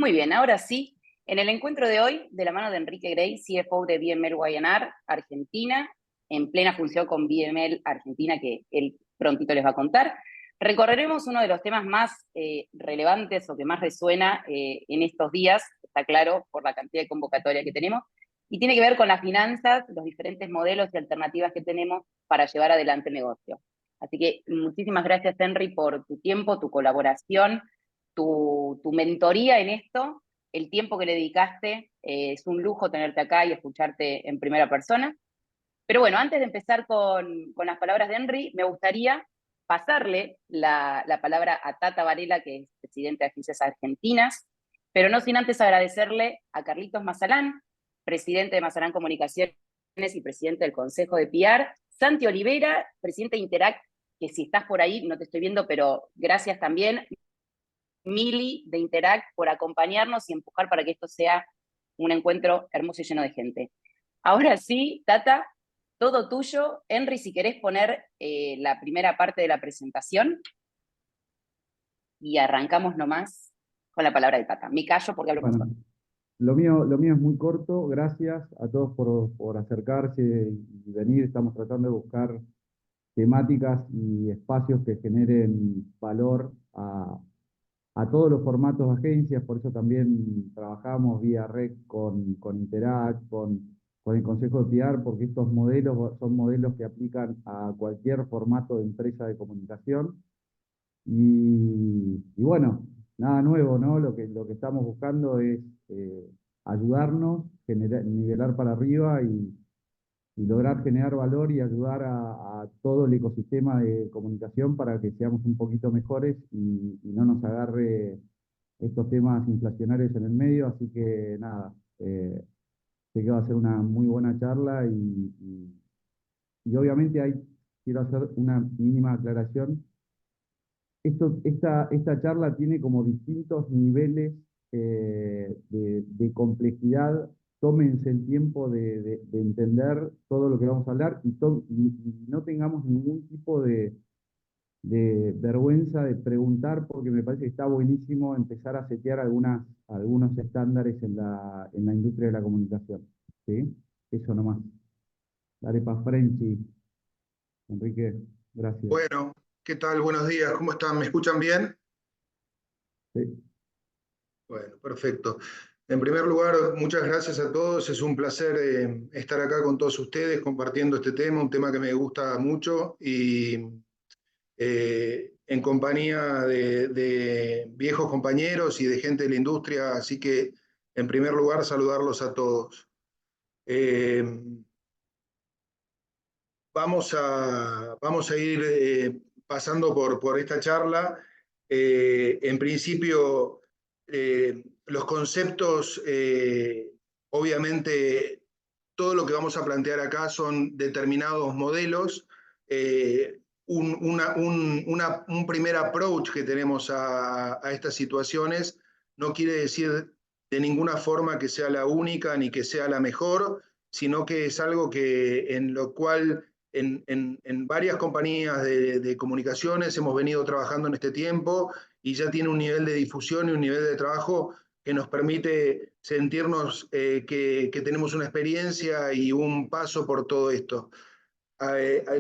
Muy bien, ahora sí, en el encuentro de hoy, de la mano de Enrique Grey, CFO de BML YNR Argentina, en plena función con BML Argentina, que él prontito les va a contar, recorreremos uno de los temas más relevantes o que más resuena en estos días, está claro por la cantidad de convocatoria que tenemos, y tiene que ver con las finanzas, los diferentes modelos y alternativas que tenemos para llevar adelante el negocio. Así que muchísimas gracias, Henry, por tu tiempo, tu colaboración, tu mentoría en esto, el tiempo que le dedicaste. Es un lujo tenerte acá y escucharte en primera persona. Pero bueno, antes de empezar con las palabras de Henry, me gustaría pasarle la palabra a Tata Varela, que es presidente de Agencias Argentinas, pero no sin antes agradecerle a Carlitos Mazalán, presidente de Mazalán Comunicaciones y presidente del Consejo de PR, Santi Olivera, presidente de Interact, que si estás por ahí, no te estoy viendo, pero gracias también, Mili de Interact, por acompañarnos y empujar para que esto sea un encuentro hermoso y lleno de gente. Ahora sí, Tata, todo tuyo. Henry, si querés poner la primera parte de la presentación y arrancamos nomás con la palabra de Tata. Me callo porque hablo Bueno, mucho. lo mío es muy corto. Gracias a todos por acercarse y venir. Estamos tratando de buscar temáticas y espacios que generen valor a todos los formatos de agencias. Por eso también trabajamos vía REC con Interact, con el Consejo de PR, porque estos modelos son modelos que aplican a cualquier formato de empresa de comunicación. Y bueno, nada nuevo, ¿no? Lo que estamos buscando es eh, ayudarnos, nivelar para arriba y lograr generar valor y ayudar a todo el ecosistema de comunicación para que seamos un poquito mejores y no nos agarre estos temas inflacionarios en el medio. Así que nada, sé que va a ser una muy buena charla y obviamente quiero hacer una mínima aclaración. Esta charla tiene como distintos niveles de complejidad. Tómense el tiempo de entender todo lo que vamos a hablar y no tengamos ningún tipo de vergüenza de preguntar, porque me parece que está buenísimo empezar a setear algunos estándares en la industria de la comunicación. ¿Sí? Eso nomás. Dale para Frenchy, Enrique. Gracias. Bueno, ¿qué tal? Buenos días, ¿cómo están? ¿Me escuchan bien? Sí. Bueno, perfecto. En primer lugar, muchas gracias a todos. Es un placer estar acá con todos ustedes compartiendo este tema, un tema que me gusta mucho y en compañía de viejos compañeros y de gente de la industria. Así que, en primer lugar, saludarlos a todos. Eh, vamos a ir pasando por esta charla. En principio, los conceptos, obviamente, todo lo que vamos a plantear acá son determinados modelos. Un primer approach que tenemos a estas situaciones no quiere decir de ninguna forma que sea la única ni que sea la mejor, sino que es algo en lo cual en varias compañías de comunicaciones hemos venido trabajando en este tiempo y ya tiene un nivel de difusión y un nivel de trabajo que nos permite sentirnos que tenemos una experiencia y un paso por todo esto.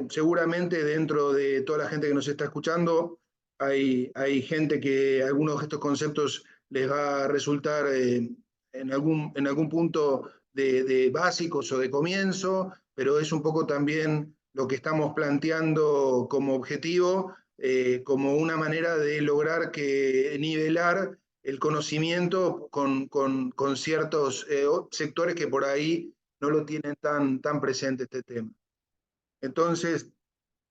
Seguramente dentro de toda la gente que nos está escuchando hay gente que algunos de estos conceptos les va a resultar en algún punto de básicos o de comienzo, pero es un poco también lo que estamos planteando como objetivo, como una manera de lograr que nivelar el conocimiento con ciertos sectores que por ahí no lo tienen tan presente este tema. Entonces,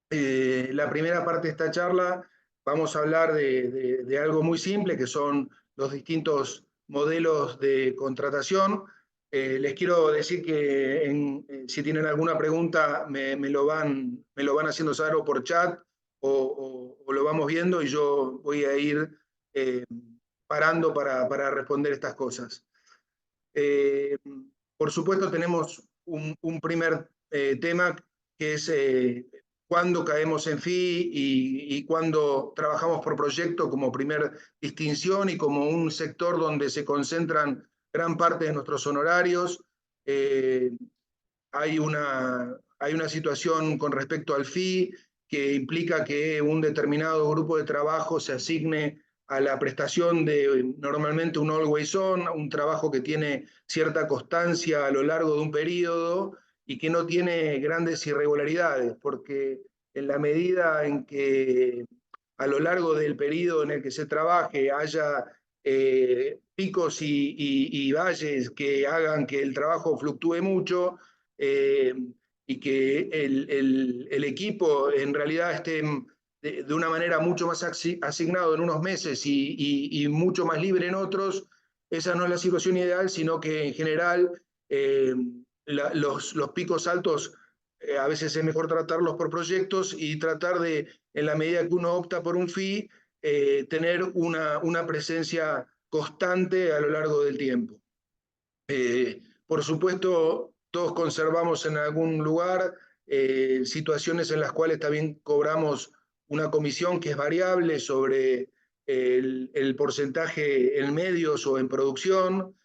la primera parte de esta charla vamos a hablar de algo muy simple, que son los distintos modelos de contratación. Les quiero decir que si tienen alguna pregunta me lo van haciendo saber o por chat o lo vamos viendo y yo voy a ir eh, parando para responder estas cosas. Eh, por supuesto, tenemos un primer tema que es cuándo caemos en fee y cuándo trabajamos por proyecto como primer distinción y como un sector donde se concentran gran parte de nuestros honorarios. Hay una situación con respecto al fee que implica que un determinado grupo de trabajo se asigne a la prestación de normalmente un always on, un trabajo que tiene cierta constancia a lo largo de un periodo y que no tiene grandes irregularidades, porque en la medida en que a lo largo del periodo en el que se trabaje haya picos y valles que hagan que el trabajo fluctúe mucho, eh, y que el equipo en realidad esté de una manera mucho más asignado en unos meses y mucho más libre en otros, esa no es la situación ideal, sino que en general los picos altos a veces es mejor tratarlos por proyectos y tratar de, en la medida que uno opta por un fee, tener una presencia constante a lo largo del tiempo. Por supuesto, todos conservamos en algún lugar situaciones en las cuales también cobramos una comisión que es variable sobre el porcentaje en medios o en producción,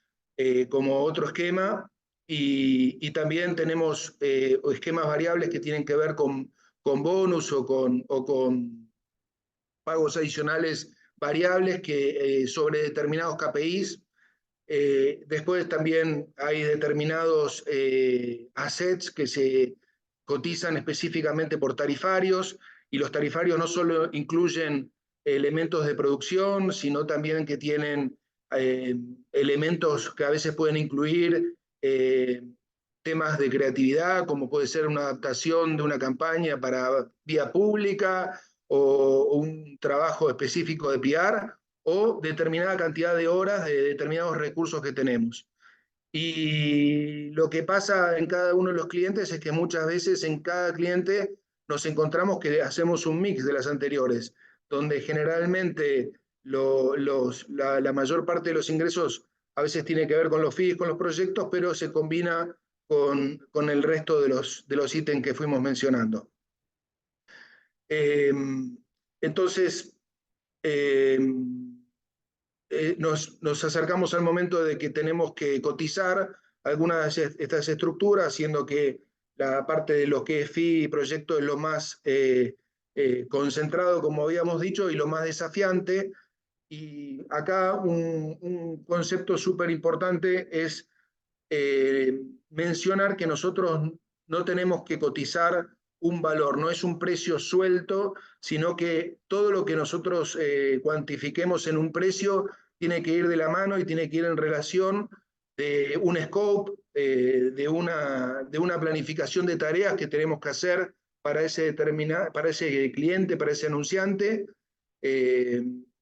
como otro esquema, y también tenemos esquemas variables que tienen que ver con bonus o con pagos adicionales variables que, sobre determinados KPIs. Después también hay determinados assets que se cotizan específicamente por tarifarios, y los tarifarios no solo incluyen elementos de producción, sino también que tienen elementos que a veces pueden incluir temas de creatividad, como puede ser una adaptación de una campaña para vía pública o un trabajo específico de PR, o determinada cantidad de horas de determinados recursos que tenemos. Y lo que pasa en cada uno de los clientes es que muchas veces en cada cliente nos encontramos que hacemos un mix de las anteriores, donde generalmente la mayor parte de los ingresos a veces tiene que ver con los fees, con los proyectos, pero se combina con el resto de los ítems que fuimos mencionando. Entonces, nos acercamos al momento de que tenemos que cotizar algunas de estas estructuras, siendo que la parte de lo que es fee y proyecto es lo más concentrado, como habíamos dicho, y lo más desafiante. Y acá un concepto súper importante es mencionar que nosotros no tenemos que cotizar un valor, no es un precio suelto, sino que todo lo que nosotros cuantifiquemos en un precio tiene que ir de la mano y tiene que ir en relación de un scope, de una planificación de tareas que tenemos que hacer para ese cliente, para ese anunciante,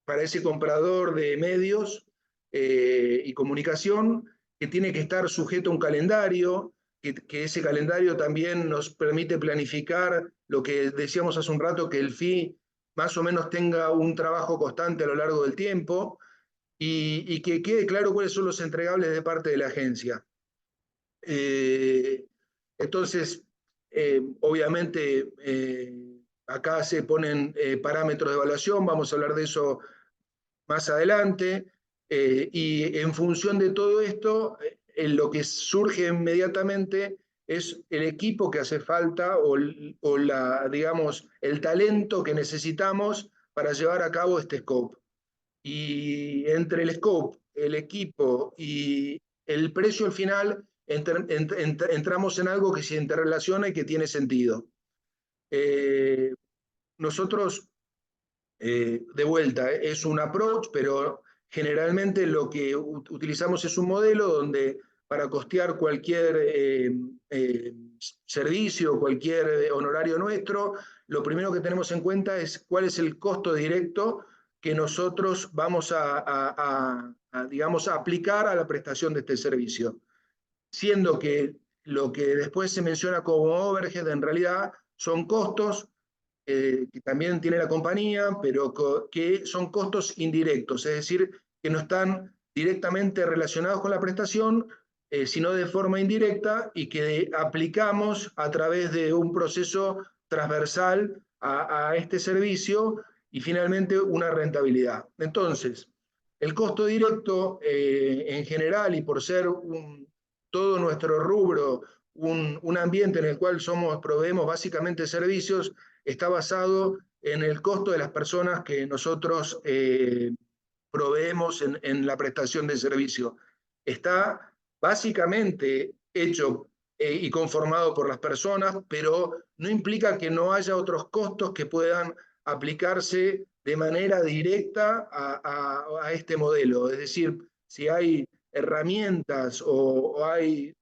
para ese comprador de medios y comunicación, que tiene que estar sujeto a un calendario, que ese calendario también nos permite planificar lo que decíamos hace un rato, que el fee más o menos tenga un trabajo constante a lo largo del tiempo, y que quede claro cuáles son los entregables de parte de la agencia. Entonces, obviamente, acá se ponen parámetros de evaluación, vamos a hablar de eso más adelante, y en función de todo esto, lo que surge inmediatamente es el equipo que hace falta o digamos, el talento que necesitamos para llevar a cabo este scope. Y entre el scope, el equipo y el precio al final, entramos en algo que se interrelaciona y que tiene sentido. Nosotros, de vuelta, es un approach, pero generalmente lo que utilizamos es un modelo donde para costear cualquier servicio, cualquier honorario nuestro, lo primero que tenemos en cuenta es cuál es el costo directo que nosotros vamos digamos, a aplicar a la prestación de este servicio. Siendo que lo que después se menciona como overhead en realidad son costos que también tiene la compañía, pero que son costos indirectos, es decir, que no están directamente relacionados con la prestación, sino de forma indirecta, y que aplicamos a través de un proceso transversal a este servicio y finalmente una rentabilidad. Entonces, el costo directo en general y por ser todo nuestro rubro un ambiente en el cual proveemos básicamente servicios, está basado en el costo de las personas que nosotros proveemos en la prestación de servicio. Está básicamente hecho y conformado por las personas, pero no implica que no haya otros costos que puedan aplicarse de manera directa a este modelo. Es decir, si hay herramientas o hay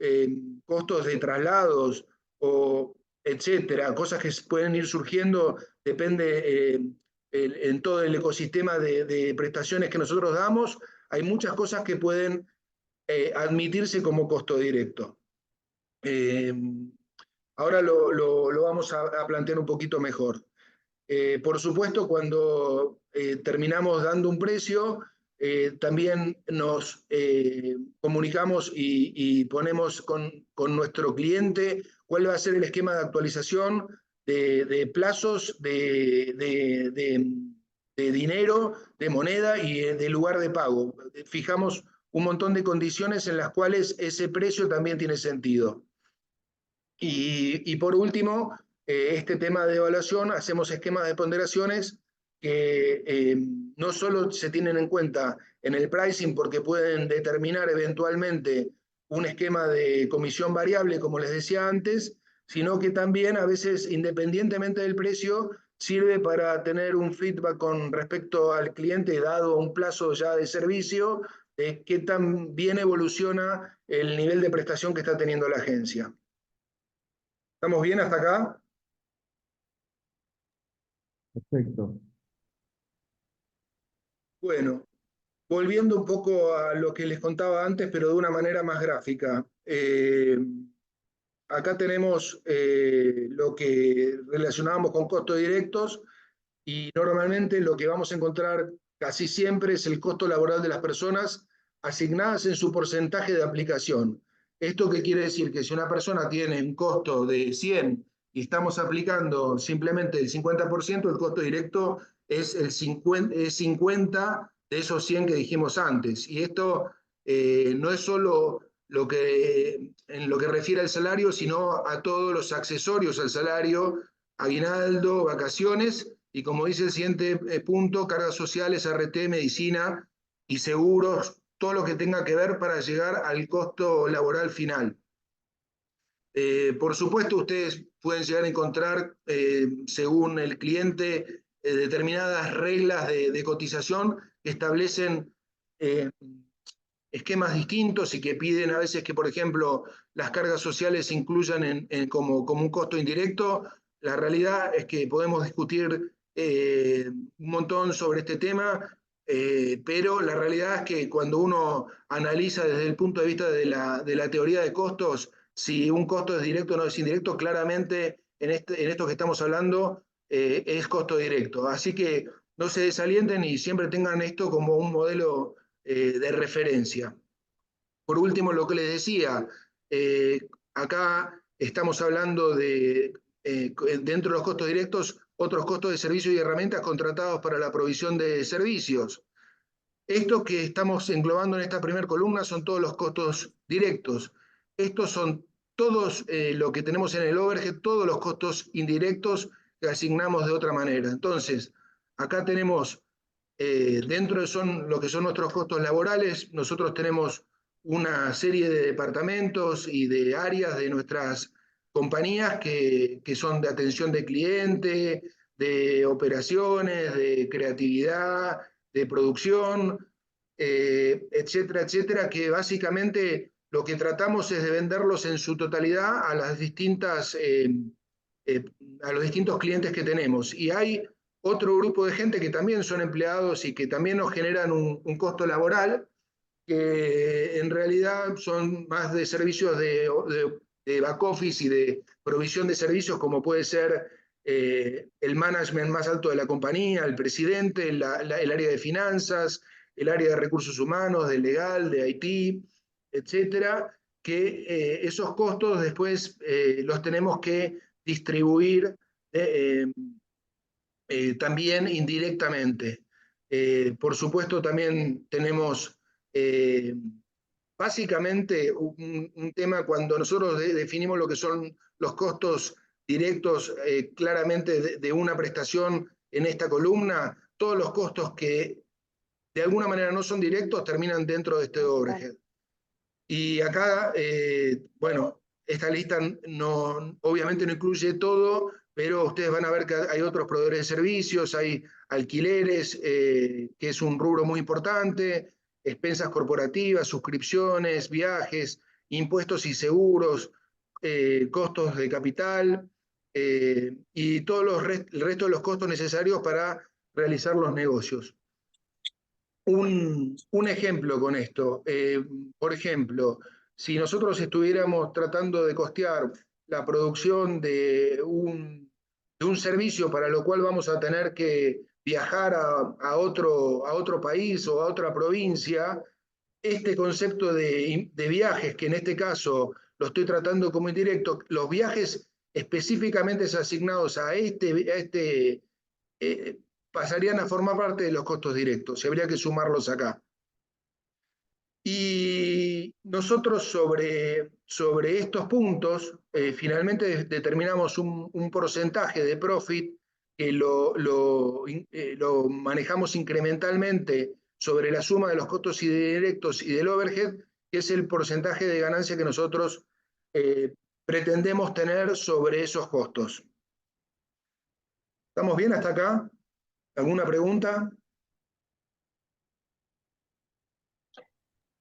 costos de traslados o etcétera, cosas que pueden ir surgiendo, depende en todo el ecosistema de prestaciones que nosotros damos, hay muchas cosas que pueden admitirse como costo directo. Ahora lo vamos a plantear un poquito mejor. Por supuesto, cuando terminamos dando un precio, también nos comunicamos y ponemos con nuestro cliente cuál va a ser el esquema de actualización de plazos, de dinero, de moneda y de lugar de pago. Fijamos un montón de condiciones en las cuales ese precio también tiene sentido. Y por último, este tema de evaluación, hacemos esquemas de ponderaciones que no solo se tienen en cuenta en el pricing porque pueden determinar eventualmente un esquema de comisión variable, como les decía antes, sino que también a veces, independientemente del precio, sirve para tener un feedback con respecto al cliente dado un plazo ya de servicio, de qué tan bien evoluciona el nivel de prestación que está teniendo la agencia. ¿Estamos bien hasta acá? Perfecto. Bueno, volviendo un poco a lo que les contaba antes, pero de una manera más gráfica. Acá tenemos lo que relacionábamos con costos directos y normalmente lo que vamos a encontrar casi siempre es el costo laboral de las personas asignadas en su porcentaje de aplicación. ¿Esto qué quiere decir? Que si una persona tiene un costo de 100 y estamos aplicando simplemente el 50%, el costo directo es 50 de esos 100 que dijimos antes. Y esto no es solo en lo que refiere al salario, sino a todos los accesorios al salario, aguinaldo, vacaciones, y como dice el siguiente punto, cargas sociales, RT, medicina y seguros, todo lo que tenga que ver para llegar al costo laboral final. Por supuesto, ustedes pueden llegar a encontrar, según el cliente, determinadas reglas de cotización que establecen esquemas distintos y que piden a veces que, por ejemplo, las cargas sociales se incluyan como un costo indirecto. La realidad es que podemos discutir un montón sobre este tema, pero la realidad es que cuando uno analiza desde el punto de vista de la teoría de costos, si un costo es directo o no es indirecto, claramente en esto que estamos hablando es costo directo. Así que no se desalienten y siempre tengan esto como un modelo de referencia. Por último, lo que les decía, acá estamos hablando dentro de los costos directos, otros costos de servicios y herramientas contratados para la provisión de servicios. Estos que estamos englobando en esta primera columna son todos los costos directos. Estos son todos lo que tenemos en el overhead, todos los costos indirectos que asignamos de otra manera. Entonces, acá tenemos dentro de lo que son nuestros costos laborales, nosotros tenemos una serie de departamentos y de áreas de nuestras compañías que son de atención de cliente, de operaciones, de creatividad, de producción, etcétera, etcétera, que básicamente lo que tratamos es de venderlos en su totalidad a los distintos clientes que tenemos. Y hay otro grupo de gente que también son empleados y que también nos generan un costo laboral, que en realidad son más de servicios de back office y de provisión de servicios, como puede ser el management más alto de la compañía, el presidente, el área de finanzas, el área de recursos humanos, de legal, de IT, etcétera, que esos costos después los tenemos que distribuir también indirectamente. Por supuesto, también tenemos básicamente un tema cuando nosotros definimos lo que son los costos directos claramente de una prestación en esta columna, todos los costos que de alguna manera no son directos terminan dentro de este overhead. Y acá, bueno, esta lista obviamente no incluye todo, pero ustedes van a ver que hay otros proveedores de servicios, hay alquileres, que es un rubro muy importante, expensas corporativas, suscripciones, viajes, impuestos y seguros, costos de capital, y todos el resto de los costos necesarios para realizar los negocios. Un ejemplo con esto, por ejemplo, si nosotros estuviéramos tratando de costear la producción de un servicio para lo cual vamos a tener que viajar a otro país o a otra provincia, este concepto de viajes, que en este caso lo estoy tratando como indirecto, los viajes específicamente asignados a pasarían a formar parte de los costos directos y habría que sumarlos acá. Y nosotros sobre estos puntos, finalmente determinamos un porcentaje de profit que lo manejamos incrementalmente sobre la suma de los costos indirectos y del overhead, que es el porcentaje de ganancia que nosotros pretendemos tener sobre esos costos. ¿Estamos bien hasta acá? ¿Alguna pregunta?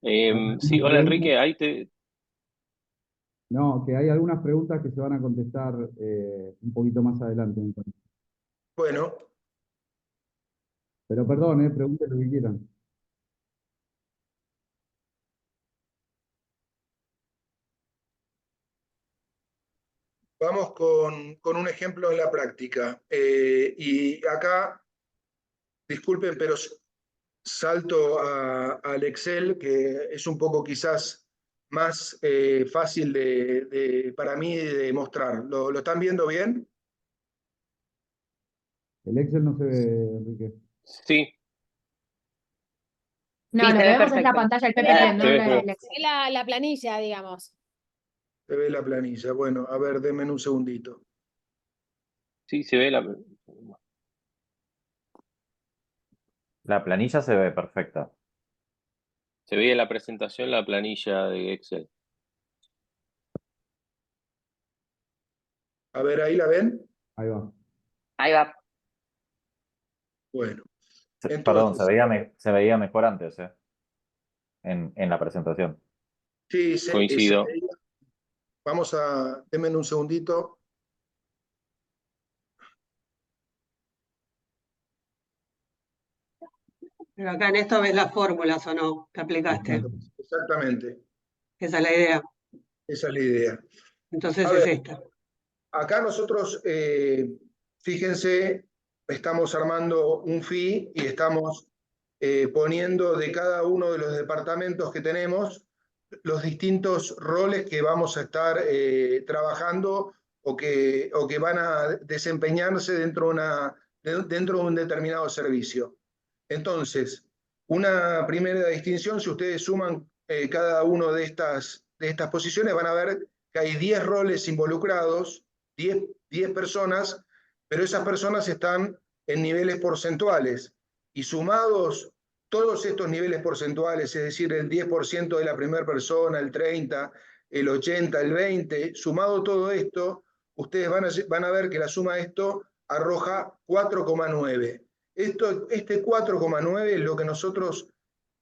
Sí, hola Enrique, ahí te... No, que hay algunas preguntas que se van a contestar un poquito más adelante. Bueno. Pero perdón, pregunten lo que quieran. Vamos con un ejemplo en la práctica. Y acá, disculpen, pero salto al Excel, que es un poco quizás más fácil para mí de mostrar. ¿Lo están viendo bien? El Excel no se ve, Enrique. Sí. No, Sí, lo se que ve vemos es la perfecto. pantalla del PPT, no Se ve, el Excel. La planilla, digamos. Se ve la planilla. Bueno, a ver, denme un segundito. sí, se ve la... La planilla se ve perfecta. Se ve en la presentación la planilla de Excel. A ver, ¿ahí la ven? Ahí va. Ahí va. Bueno. Perdón, Entonces, se veía mejor antes, en la presentación. sí, Coincido. denme un segundito. Pero acá en esto ves las fórmulas o no que aplicaste. Exactamente. Esa es la idea. Esa es la idea. Entonces A es ver, esta. acá nosotros, fíjense, estamos armando un fee y estamos poniendo de cada uno de los departamentos que tenemos los distintos roles que vamos a estar trabajando o que van a desempeñarse dentro de un determinado servicio. Entonces, una primera distinción, si ustedes suman cada uno de estas posiciones, van a ver que hay 10 roles involucrados, 10 personas, pero esas personas están en niveles porcentuales y sumados todos estos niveles porcentuales, es decir, el 10% de la primera persona, el 30%, el 80%, el 20%, sumado todo esto, ustedes van a ver que la suma de esto arroja 4,9. Este 4,9 es lo que nosotros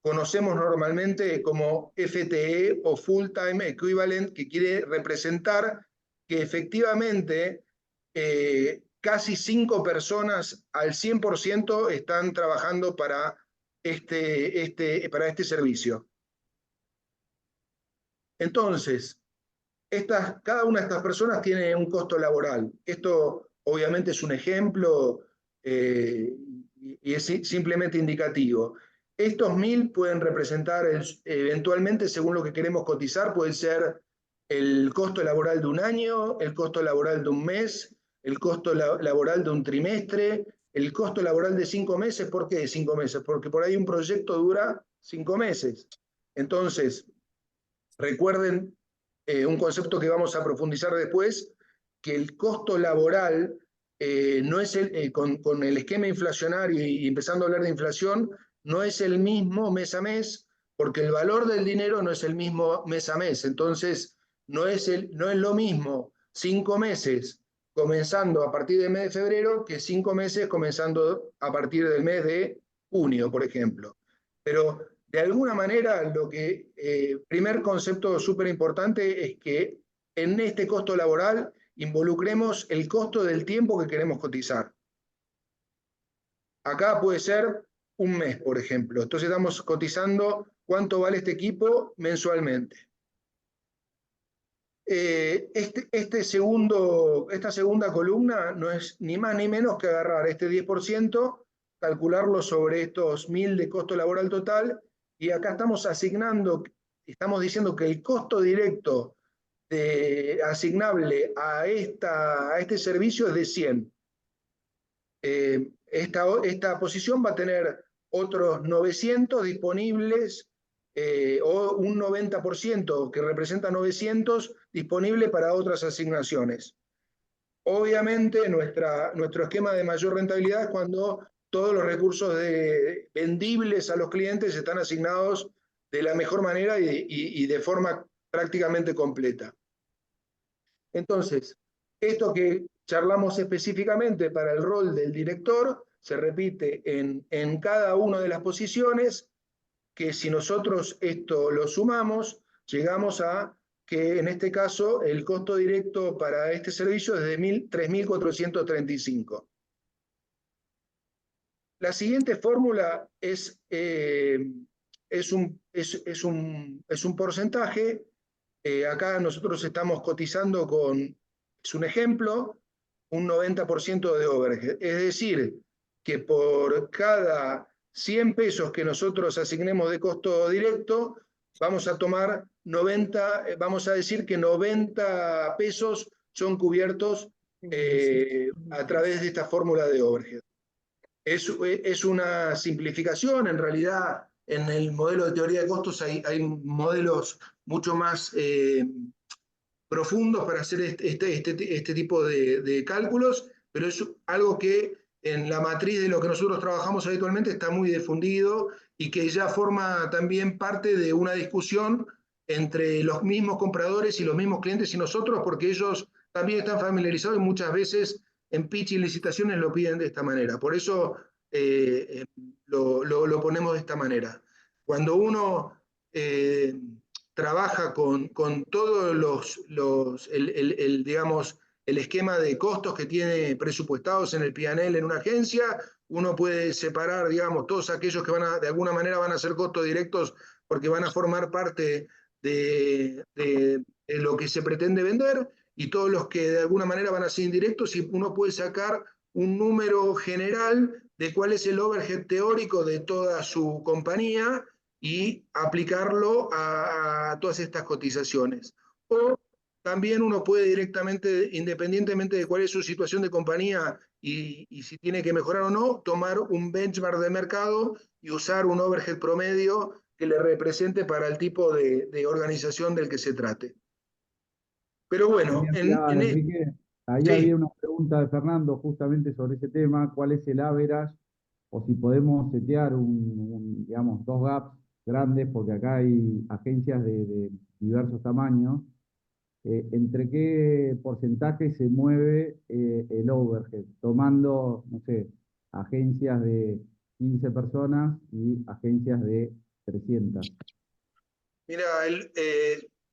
conocemos normalmente como FTE o Full Time Equivalent, que quiere representar que efectivamente casi 5 personas al 100% están trabajando para este servicio. Entonces, cada una de estas personas tiene un costo laboral. Esto obviamente es un ejemplo y es simplemente indicativo. Estos 1000 pueden representar eventualmente, según lo que queremos cotizar, puede ser el costo laboral de un año, el costo laboral de un mes, el costo laboral de un trimestre, el costo laboral de 5 meses. ¿Por qué 5 meses? Porque por ahí un proyecto dura 5 meses. Entonces, recuerden un concepto que vamos a profundizar después, que el costo laboral no es con el esquema inflacionario y empezando a hablar de inflación, no es el mismo mes a mes, porque el valor del dinero no es el mismo mes a mes. Entonces, no es lo mismo 5 meses comenzando a partir del mes de febrero que 5 meses comenzando a partir del mes de junio, por ejemplo. Pero de alguna manera, primer concepto súper importante es que en este costo laboral involucremos el costo del tiempo que queremos cotizar. Acá puede ser un mes, por ejemplo. Entonces estamos cotizando cuánto vale este equipo mensualmente. Esta segunda columna no es ni más ni menos que agarrar este 10%, calcularlo sobre estos 1.000 de costo laboral total, y acá estamos diciendo que el costo directo asignable a este servicio es de 100. Esta posición va a tener otros 900 disponibles, o un 90% que representa 900 disponible para otras asignaciones. Obviamente nuestro esquema de mayor rentabilidad es cuando todos los recursos vendibles a los clientes están asignados de la mejor manera y de forma prácticamente completa. Entonces, esto que charlamos específicamente para el rol del director se repite en cada una de las posiciones, que si nosotros esto lo sumamos, llegamos a que en este caso el costo directo para este servicio es de 3.435. La siguiente fórmula es un porcentaje. Acá nosotros estamos cotizando es un ejemplo, un 90% de overhead. Es decir, que por cada 100 pesos que nosotros asignemos de costo directo, vamos a decir que 90 pesos son cubiertos a través de esta fórmula de overhead. Es una simplificación, en realidad en el modelo de teoría de costos hay modelos mucho más profundos para hacer este tipo de cálculos, pero es algo que en la matriz de lo que nosotros trabajamos habitualmente está muy difundido y que ya forma también parte de una discusión entre los mismos compradores y los mismos clientes y nosotros, porque ellos también están familiarizados y muchas veces en pitch y licitaciones lo piden de esta manera. Por eso lo ponemos de esta manera. Cuando uno trabaja con todos digamos, el esquema de costos que tiene presupuestados en el P&L en una agencia, uno puede separar, digamos, todos aquellos que de alguna manera van a ser costos directos porque van a formar parte de lo que se pretende vender, y todos los que de alguna manera van a ser indirectos, y uno puede sacar un número general de cuál es el overhead teórico de toda su compañía y aplicarlo a todas estas cotizaciones. O también uno puede directamente, independientemente de cuál es su situación de compañía y si tiene que mejorar o no, tomar un benchmark de mercado y usar un overhead promedio que le represente para el tipo de organización del que se trate. Pero bueno, Enrique, ahí sí. había una pregunta de Fernando justamente sobre ese tema, ¿cuál es el average? O si podemos setear digamos, dos gaps grandes, porque acá hay agencias de diversos tamaños. ¿Entre qué porcentaje se mueve el overhead? Tomando, no sé, agencias de 15 personas y agencias de 300. Mira,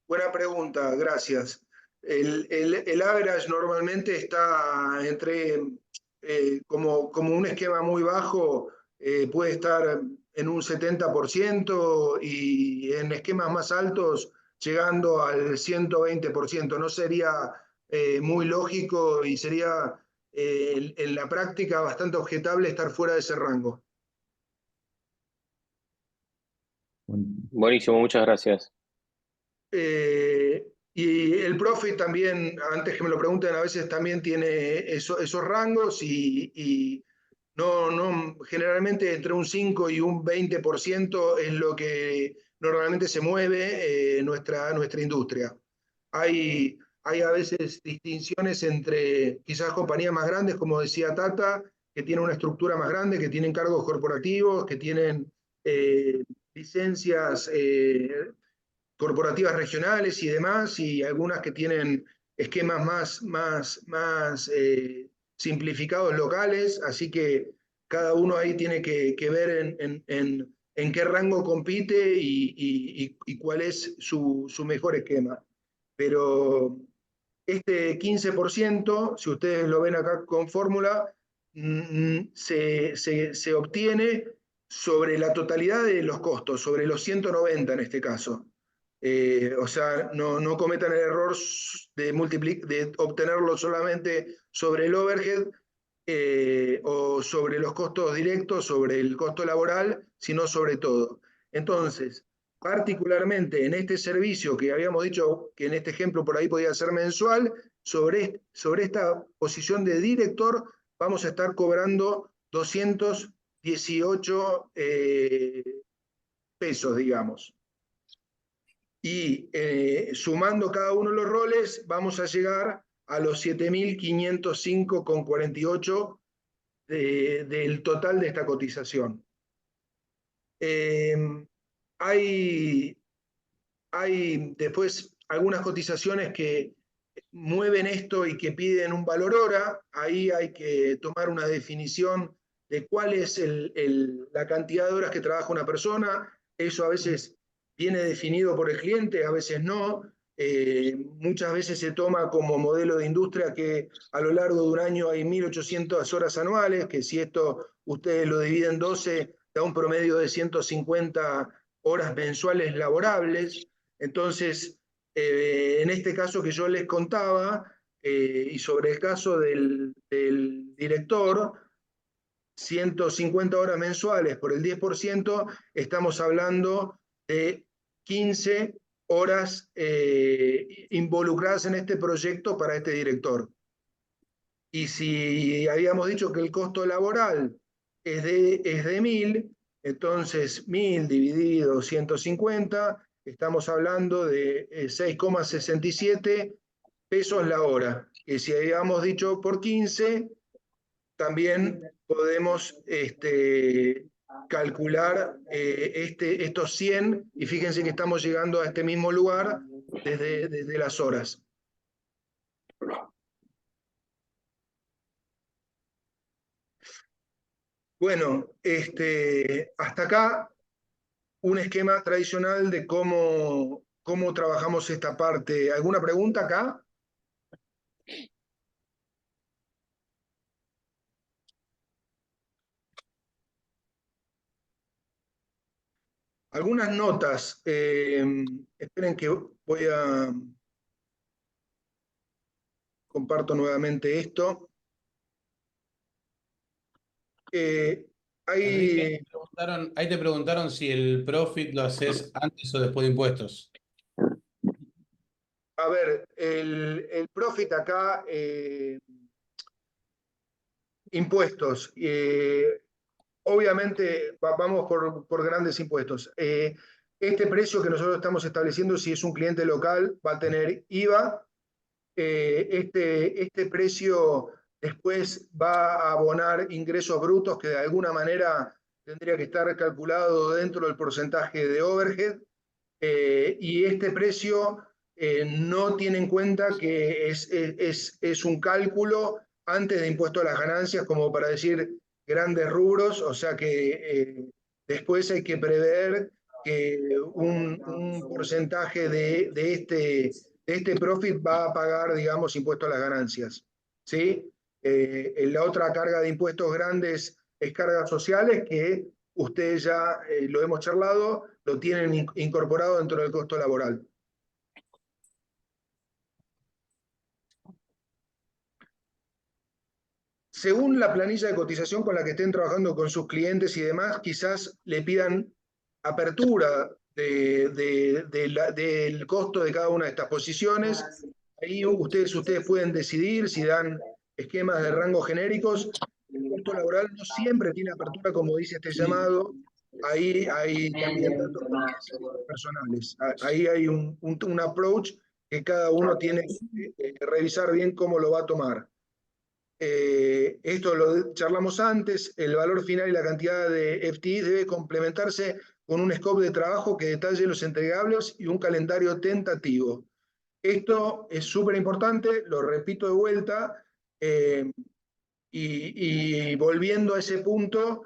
buena pregunta, gracias. El average normalmente está entre, como un esquema muy bajo, puede estar en un 70% y en esquemas más altos llegando al 120%. No sería muy lógico y sería en la práctica bastante objetable estar fuera de ese rango. Bueno, Buenísimo, muchas gracias. Y el profit también, antes que me lo pregunten, a veces también tiene esos rangos y generalmente entre un 5 y un 20% es lo que normalmente se mueve nuestra industria. Hay a veces distinciones entre quizás compañías más grandes, como decía Tata, que tienen una estructura más grande, que tienen cargos corporativos, que tienen licencias corporativas regionales y demás, y algunas que tienen esquemas más simplificados locales, así que cada uno ahí tiene que ver en qué rango compite y cuál es su mejor esquema. Pero este 15%, si ustedes lo ven acá con fórmula, se obtiene sobre la totalidad de los costos, sobre los 190 en este caso. O sea, no cometan el error de obtenerlo solamente sobre el overhead o sobre los costos directos, sobre el costo laboral, sino sobre todo. Entonces, particularmente en este servicio que habíamos dicho que en este ejemplo por ahí podía ser mensual, sobre esta posición de director vamos a estar cobrando 218 pesos, digamos. Y sumando cada uno de los roles, vamos a llegar a los 7.505,48 del total de esta cotización. Hay después algunas cotizaciones que mueven esto y que piden un valor hora. Ahí hay que tomar una definición de cuál es la cantidad de horas que trabaja una persona. Eso a veces viene definido por el cliente, a veces no. Muchas veces se toma como modelo de industria que a lo largo de un año hay 1.800 horas anuales, que si esto ustedes lo dividen en 12, da un promedio de 150 horas mensuales laborables. Entonces, en este caso que yo les contaba, y sobre el caso del director, 150 horas mensuales por el 10%, estamos hablando de 15 horas involucradas en este proyecto para este director. Y si habíamos dicho que el costo laboral es de 1.000, entonces 1.000 dividido 150, estamos hablando de 6,67 pesos la hora. Que si habíamos dicho por 15, también podemos calcular estos 100, y fíjense que estamos llegando a este mismo lugar desde las horas. Bueno, hasta acá un esquema tradicional de cómo trabajamos esta parte. ¿Alguna pregunta acá? Algunas notas. Esperen que voy a... Comparto nuevamente esto. Enrique, ahí te preguntaron si el profit lo haces antes o después de impuestos. A ver, el profit acá, impuestos. Obviamente vamos por grandes impuestos. Este precio que nosotros estamos estableciendo, si es un cliente local, va a tener IVA. Este precio después va a abonar ingresos brutos que de alguna manera tendría que estar calculado dentro del porcentaje de overhead. Y este precio no tiene en cuenta que es un cálculo antes de impuesto a las ganancias, como para decir grandes rubros, o sea que después hay que prever que un porcentaje de este profit va a pagar, digamos, impuesto a las ganancias. ¿Sí? La otra carga de impuestos grandes es cargas sociales, que ustedes ya lo hemos charlado, lo tienen incorporado dentro del costo laboral. Según la planilla de cotización con la que estén trabajando con sus clientes y demás, quizás le pidan apertura del costo de cada una de estas posiciones. Ahí ustedes pueden decidir si dan esquemas de rango genéricos. El costo laboral no siempre tiene apertura, como dice este llamado. Ahí hay también datos personales. Ahí hay un approach que cada uno tiene que revisar bien cómo lo va a tomar. Esto lo charlamos antes, el valor final y la cantidad de FTE debe complementarse con un scope de trabajo que detalle los entregables y un calendario tentativo. Esto es súper importante, lo repito de vuelta, y volviendo a ese punto,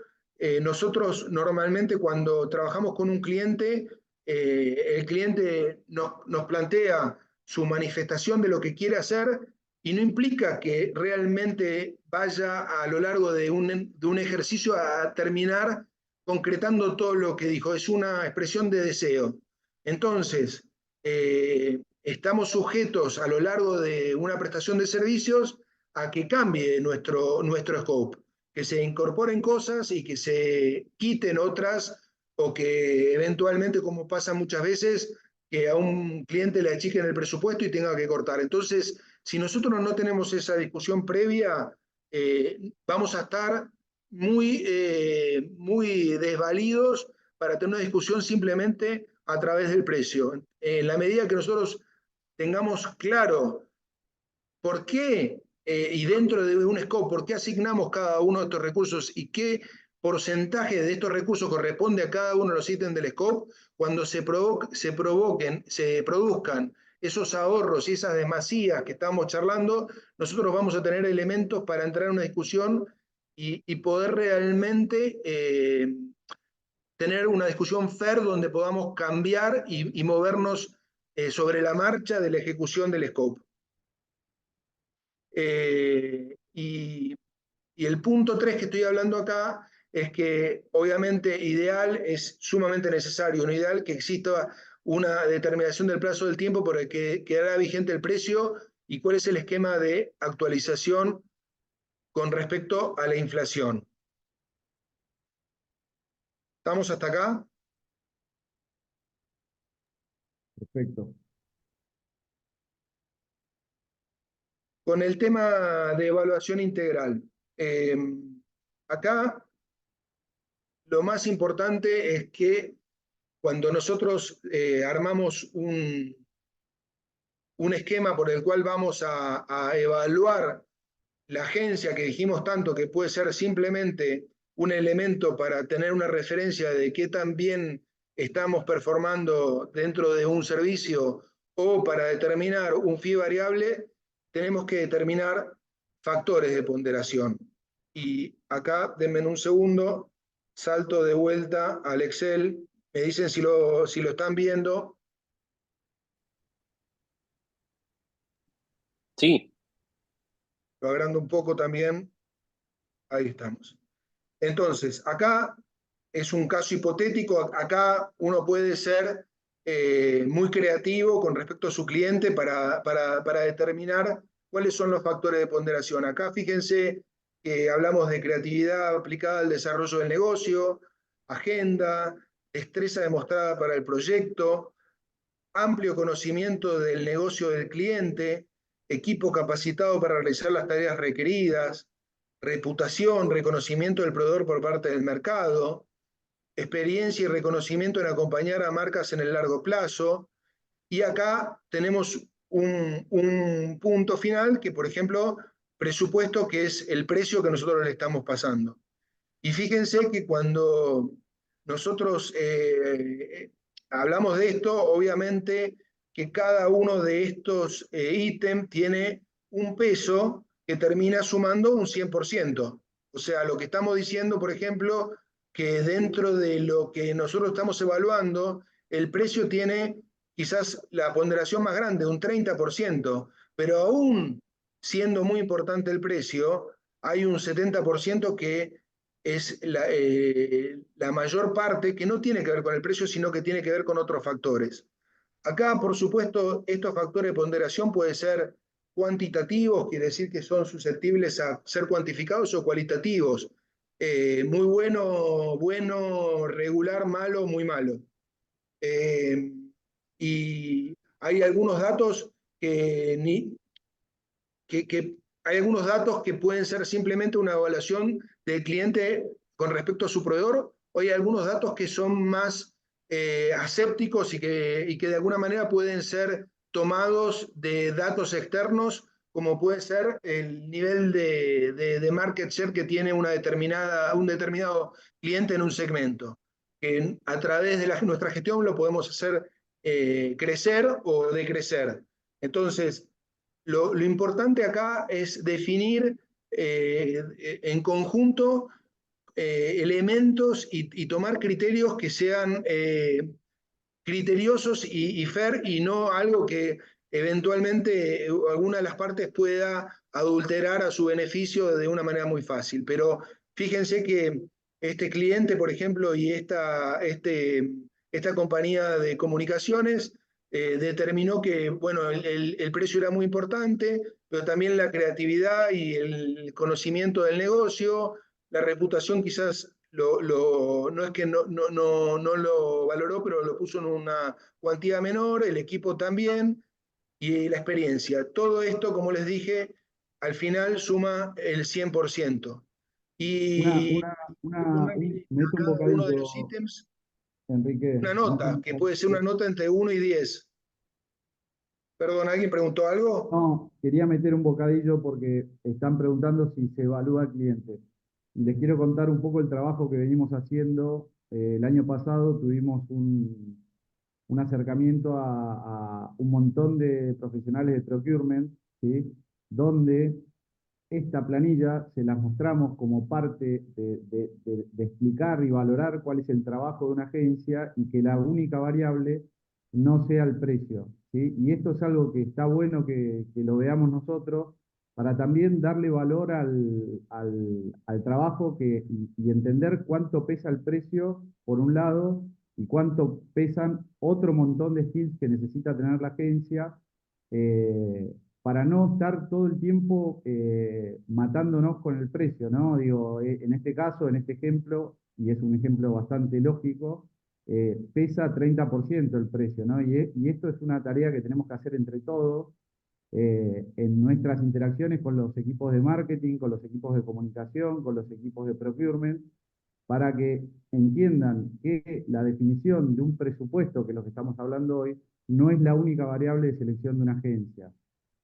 nosotros normalmente cuando trabajamos con un cliente, el cliente nos plantea su manifestación de lo que quiere hacer y no implica que realmente vaya a lo largo de un ejercicio a terminar concretando todo lo que dijo. Es una expresión de deseo. Entonces, estamos sujetos a lo largo de una prestación de servicios a que cambie nuestro scope, que se incorporen cosas y que se quiten otras, o que eventualmente, como pasa muchas veces, que a un cliente le achiquen el presupuesto y tenga que cortar. Entonces, si nosotros no tenemos esa discusión previa, vamos a estar muy desvalidos para tener una discusión simplemente a través del precio. En la medida que nosotros tengamos claro por qué, y dentro de un scope, por qué asignamos cada uno de estos recursos y qué porcentaje de estos recursos corresponde a cada uno de los ítems del scope, cuando se produzcan esos ahorros y esas demasías que estamos charlando, nosotros vamos a tener elementos para entrar en una discusión y poder realmente tener una discusión fair donde podamos cambiar y movernos sobre la marcha de la ejecución del scope. Y el punto 3 que estoy hablando acá es que obviamente es sumamente necesario, no ideal, que exista una determinación del plazo del tiempo por el que quedará vigente el precio y cuál es el esquema de actualización con respecto a la inflación. ¿Estamos hasta acá? Perfecto. Con el tema de evaluación integral. Acá lo más importante es que cuando nosotros armamos un esquema por el cual vamos a evaluar la agencia, que dijimos tanto que puede ser simplemente un elemento para tener una referencia de qué tan bien estamos performando dentro de un servicio, o para determinar un fee variable, tenemos que determinar factores de ponderación. Y acá, denme un segundo, salto de vuelta al Excel, me dicen si lo están viendo. Sí, Lo agrando un poco también. Ahí estamos. Entonces, acá es un caso hipotético. Acá uno puede ser muy creativo con respecto a su cliente para determinar cuáles son los factores de ponderación. Acá fíjense que hablamos de creatividad aplicada al desarrollo del negocio, agenda, destreza demostrada para el proyecto, amplio conocimiento del negocio del cliente, equipo capacitado para realizar las tareas requeridas, reputación, reconocimiento del proveedor por parte del mercado, experiencia y reconocimiento en acompañar a marcas en el largo plazo. Y acá tenemos un punto final que, por ejemplo, presupuesto, que es el precio que nosotros le estamos pasando. Y fíjense que cuando nosotros hablamos de esto, obviamente que cada uno de estos ítems tiene un peso que termina sumando un 100%. O sea, lo que estamos diciendo, por ejemplo, que dentro de lo que nosotros estamos evaluando, el precio tiene quizás la ponderación más grande, un 30%, pero aún siendo muy importante el precio, hay un 70% que es la mayor parte, que no tiene que ver con el precio, sino que tiene que ver con otros factores. Acá, por supuesto, estos factores de ponderación pueden ser cuantitativos, quiere decir que son susceptibles a ser cuantificados, o cualitativos. Muy bueno, bueno, regular, malo, muy malo. Y hay algunos datos hay algunos datos que pueden ser simplemente una evaluación del cliente con respecto a su proveedor, o hay algunos datos que son más asépticos y que de alguna manera pueden ser tomados de datos externos, como puede ser el nivel de market share que tiene un determinado cliente en un segmento. Que a través de nuestra gestión lo podemos hacer crecer o decrecer. Entonces, lo importante acá es definir en conjunto elementos y tomar criterios que sean criteriosos y fair, y no algo que eventualmente alguna de las partes pueda adulterar a su beneficio de una manera muy fácil. Pero fíjense que este cliente, por ejemplo, y esta compañía de comunicaciones determinó que, bueno, el precio era muy importante, pero también la creatividad y el conocimiento del negocio, la reputación quizás no es que no lo valoró, pero lo puso en una cuantía menor, el equipo también, y la experiencia. Todo esto, como les dije, al final suma el 100%. Y meto un cada uno de los bocadillo, ítems, Enrique. una nota, que puede ser una nota entre 1 y 10. Perdón, ¿alguien preguntó algo? No, quería meter un bocadillo porque están preguntando si se evalúa al cliente. Y les quiero contar un poco el trabajo que venimos haciendo. El año pasado tuvimos un acercamiento a un montón de profesionales de procurement, ¿sí? Donde esta planilla se las mostramos como parte de explicar y valorar cuál es el trabajo de una agencia, y que la única variable no sea el precio, ¿sí? Y esto es algo que está bueno que lo veamos nosotros, para también darle valor al trabajo y entender cuánto pesa el precio, por un lado, y cuánto pesan otro montón de skills que necesita tener la agencia, para no estar todo el tiempo matándonos con el precio, ¿no? Digo, en este caso, en este ejemplo, y es un ejemplo bastante lógico, pesa 30% el precio, ¿no? Y esto es una tarea que tenemos que hacer entre todos, en nuestras interacciones con los equipos de marketing, con los equipos de comunicación, con los equipos de procurement, para que entiendan que la definición de un presupuesto, que es lo que estamos hablando hoy, no es la única variable de selección de una agencia.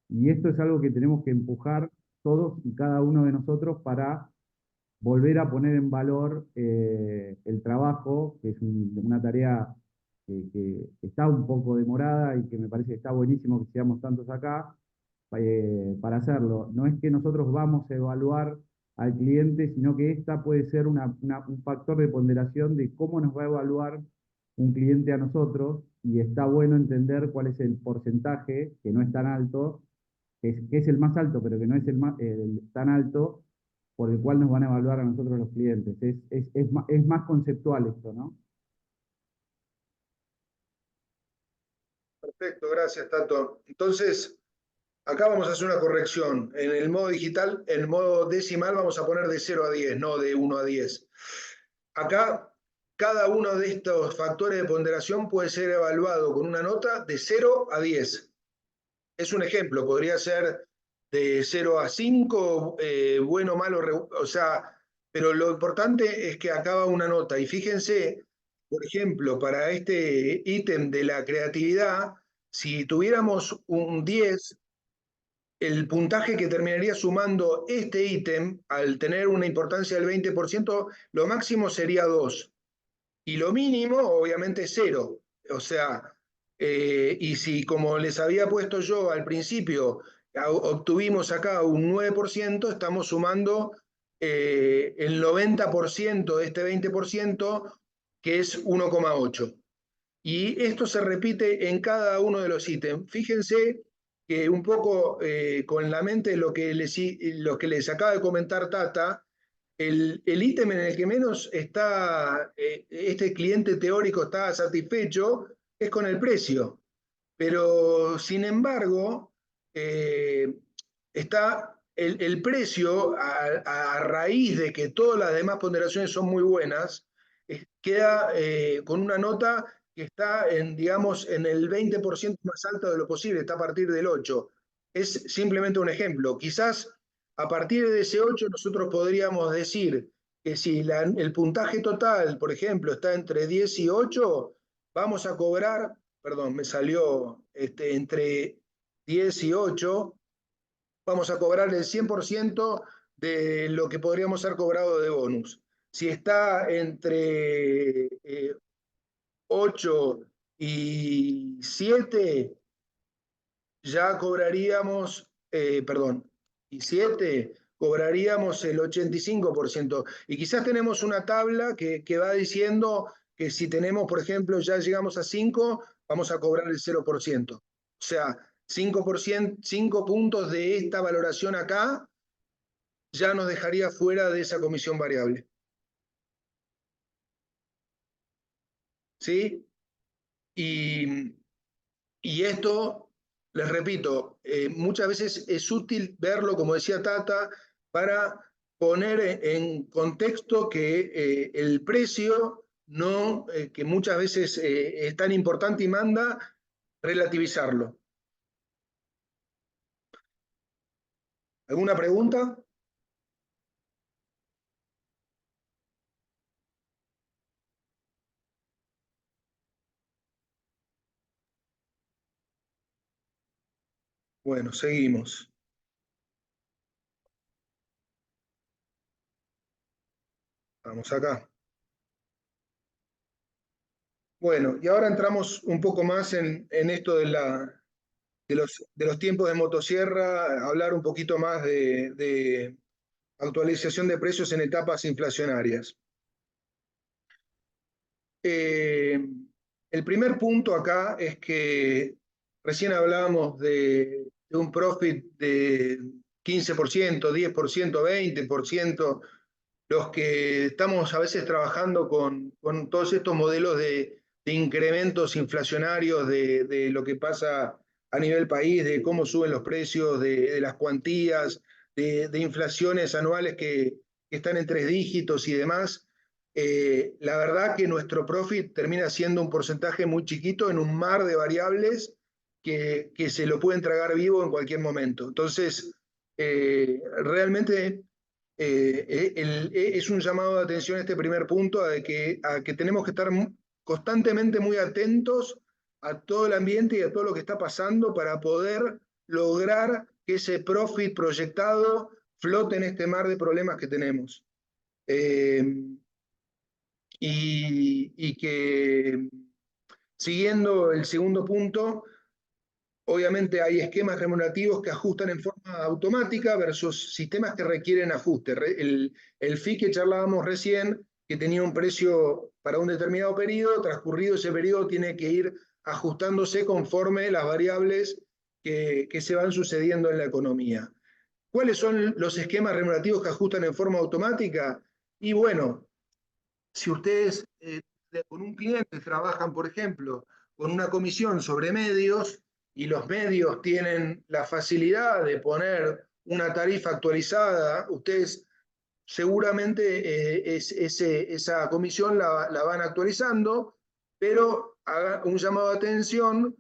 Y esto es algo que tenemos que empujar todos y cada uno de nosotros, para volver a poner en valor el trabajo, que es una tarea que está un poco demorada, y que me parece que está buenísimo que seamos tantos acá para hacerlo. No es que nosotros vamos a evaluar al cliente, sino que esta puede ser un factor de ponderación de cómo nos va a evaluar un cliente a nosotros, y está bueno entender cuál es el porcentaje, que no es tan alto, que es el más alto, pero que no es tan alto, por el cual nos van a evaluar a nosotros los clientes. Es más conceptual esto, ¿no? Perfecto, gracias, Tato. Entonces, acá vamos a hacer una corrección. En el modo digital, en el modo decimal, vamos a poner de 0 a 10, no de 1 a 10. Acá, cada uno de estos factores de ponderación puede ser evaluado con una nota de 0 a 10. Es un ejemplo, podría ser de 0 a 5, bueno, malo, o sea, pero lo importante es que acá va una nota. Y fíjense, por ejemplo, para este ítem de la creatividad, si tuviéramos un 10, el puntaje que terminaría sumando este ítem, al tener una importancia del 20%, lo máximo sería 2. Y lo mínimo, obviamente, 0. O sea, y si, como les había puesto yo al principio, obtuvimos acá un 9%, estamos sumando el 90% de este 20%, que es 1,8. Y esto se repite en cada uno de los ítems. Fíjense que un poco con la mente de lo que les acaba de comentar Tata, el ítem en el que menos está este cliente teórico está satisfecho es con el precio. Pero, sin embargo, está el precio, a raíz de que todas las demás ponderaciones son muy buenas, queda con una nota que está digamos, en el 20% más alto de lo posible, está a partir del 8. Es simplemente un ejemplo. Quizás a partir de ese 8 nosotros podríamos decir que si el puntaje total, por ejemplo, está entre 10 y 8, vamos a cobrar, perdón, me salió entre 10 y 8, vamos a cobrar el 100% de lo que podríamos haber cobrado de bonus. Si está entre 8 y 7, ya cobraríamos, perdón, y 7, cobraríamos el 85%. Y quizás tenemos una tabla que va diciendo que si tenemos, por ejemplo, ya llegamos a 5, vamos a cobrar el 0%. O sea, 5%, 5 puntos de esta valoración acá ya nos dejaría fuera de esa comisión variable. ¿Sí? Y esto, les repito, muchas veces es útil verlo, como decía Tata, para poner en contexto que el precio, no, que muchas veces es tan importante y manda, relativizarlo. ¿Alguna pregunta? Bueno, seguimos. Vamos acá. Bueno, y ahora entramos un poco más en esto de los tiempos de motosierra, hablar un poquito más de actualización de precios en etapas inflacionarias. El primer punto acá es que recién hablábamos de un profit de 15%, 10%, 20%, los que estamos a veces trabajando con todos estos modelos de incrementos inflacionarios de lo que pasa a nivel país, de cómo suben los precios, de las cuantías, de inflaciones anuales que están en 3 dígitos y demás. La verdad que nuestro profit termina siendo un porcentaje muy chiquito en un mar de variables que se lo pueden tragar vivo en cualquier momento. Entonces, realmente es un llamado de atención este primer punto a que tenemos que estar constantemente muy atentos a todo el ambiente y a todo lo que está pasando para poder lograr que ese profit proyectado flote en este mar de problemas que tenemos. Y que, siguiendo el segundo punto, obviamente hay esquemas remunerativos que ajustan en forma automática versus sistemas que requieren ajuste. El fee que charlábamos recién, que tenía un precio para un determinado periodo, transcurrido ese periodo tiene que ir ajustándose conforme las variables que se van sucediendo en la economía. ¿Cuáles son los esquemas remunerativos que ajustan en forma automática? Y bueno, si ustedes con un cliente trabajan, por ejemplo, con una comisión sobre medios y los medios tienen la facilidad de poner una tarifa actualizada, ustedes seguramente esa comisión la van actualizando, pero hagan un llamado de atención,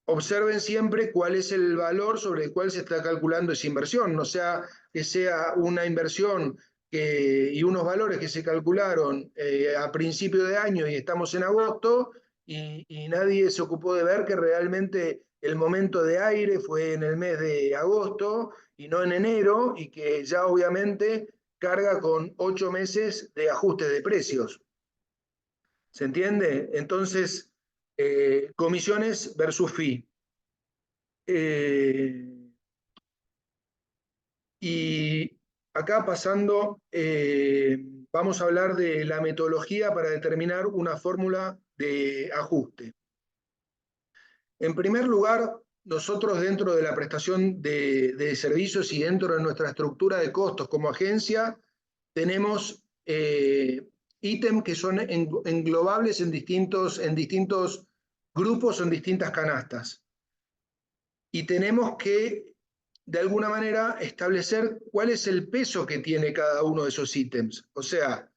observen siempre cuál es el valor sobre el cual se está calculando esa inversión, no sea que sea una inversión y unos valores que se calcularon a principio de año y estamos en agosto y nadie se ocupó de ver que realmente el momento de aire fue en el mes de agosto y no en enero y que ya obviamente carga con 8 meses de ajuste de precios. ¿Se entiende? Entonces, comisiones versus fee. Y acá pasando, vamos a hablar de la metodología para determinar una fórmula de ajuste. En primer lugar, nosotros dentro de la prestación de servicios y dentro de nuestra estructura de costos como agencia, tenemos ítems que son englobables en distintos grupos o en distintas canastas. Y tenemos que, de alguna manera, establecer cuál es el peso que tiene cada uno de esos ítems. O sea,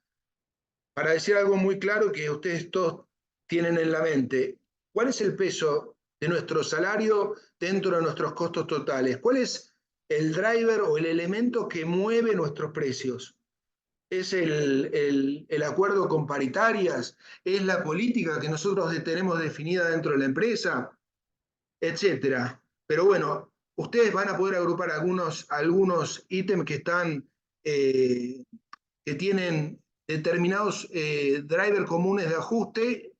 para decir algo muy claro que ustedes todos tienen en la mente, ¿cuál es el peso de nuestro salario dentro de nuestros costos totales? ¿Cuál es el driver o el elemento que mueve nuestros precios? ¿Es el acuerdo con paritarias? ¿Es la política que nosotros tenemos definida dentro de la empresa? Etcétera. Pero bueno, ustedes van a poder agrupar algunos ítems que están, que tienen determinados drivers comunes de ajuste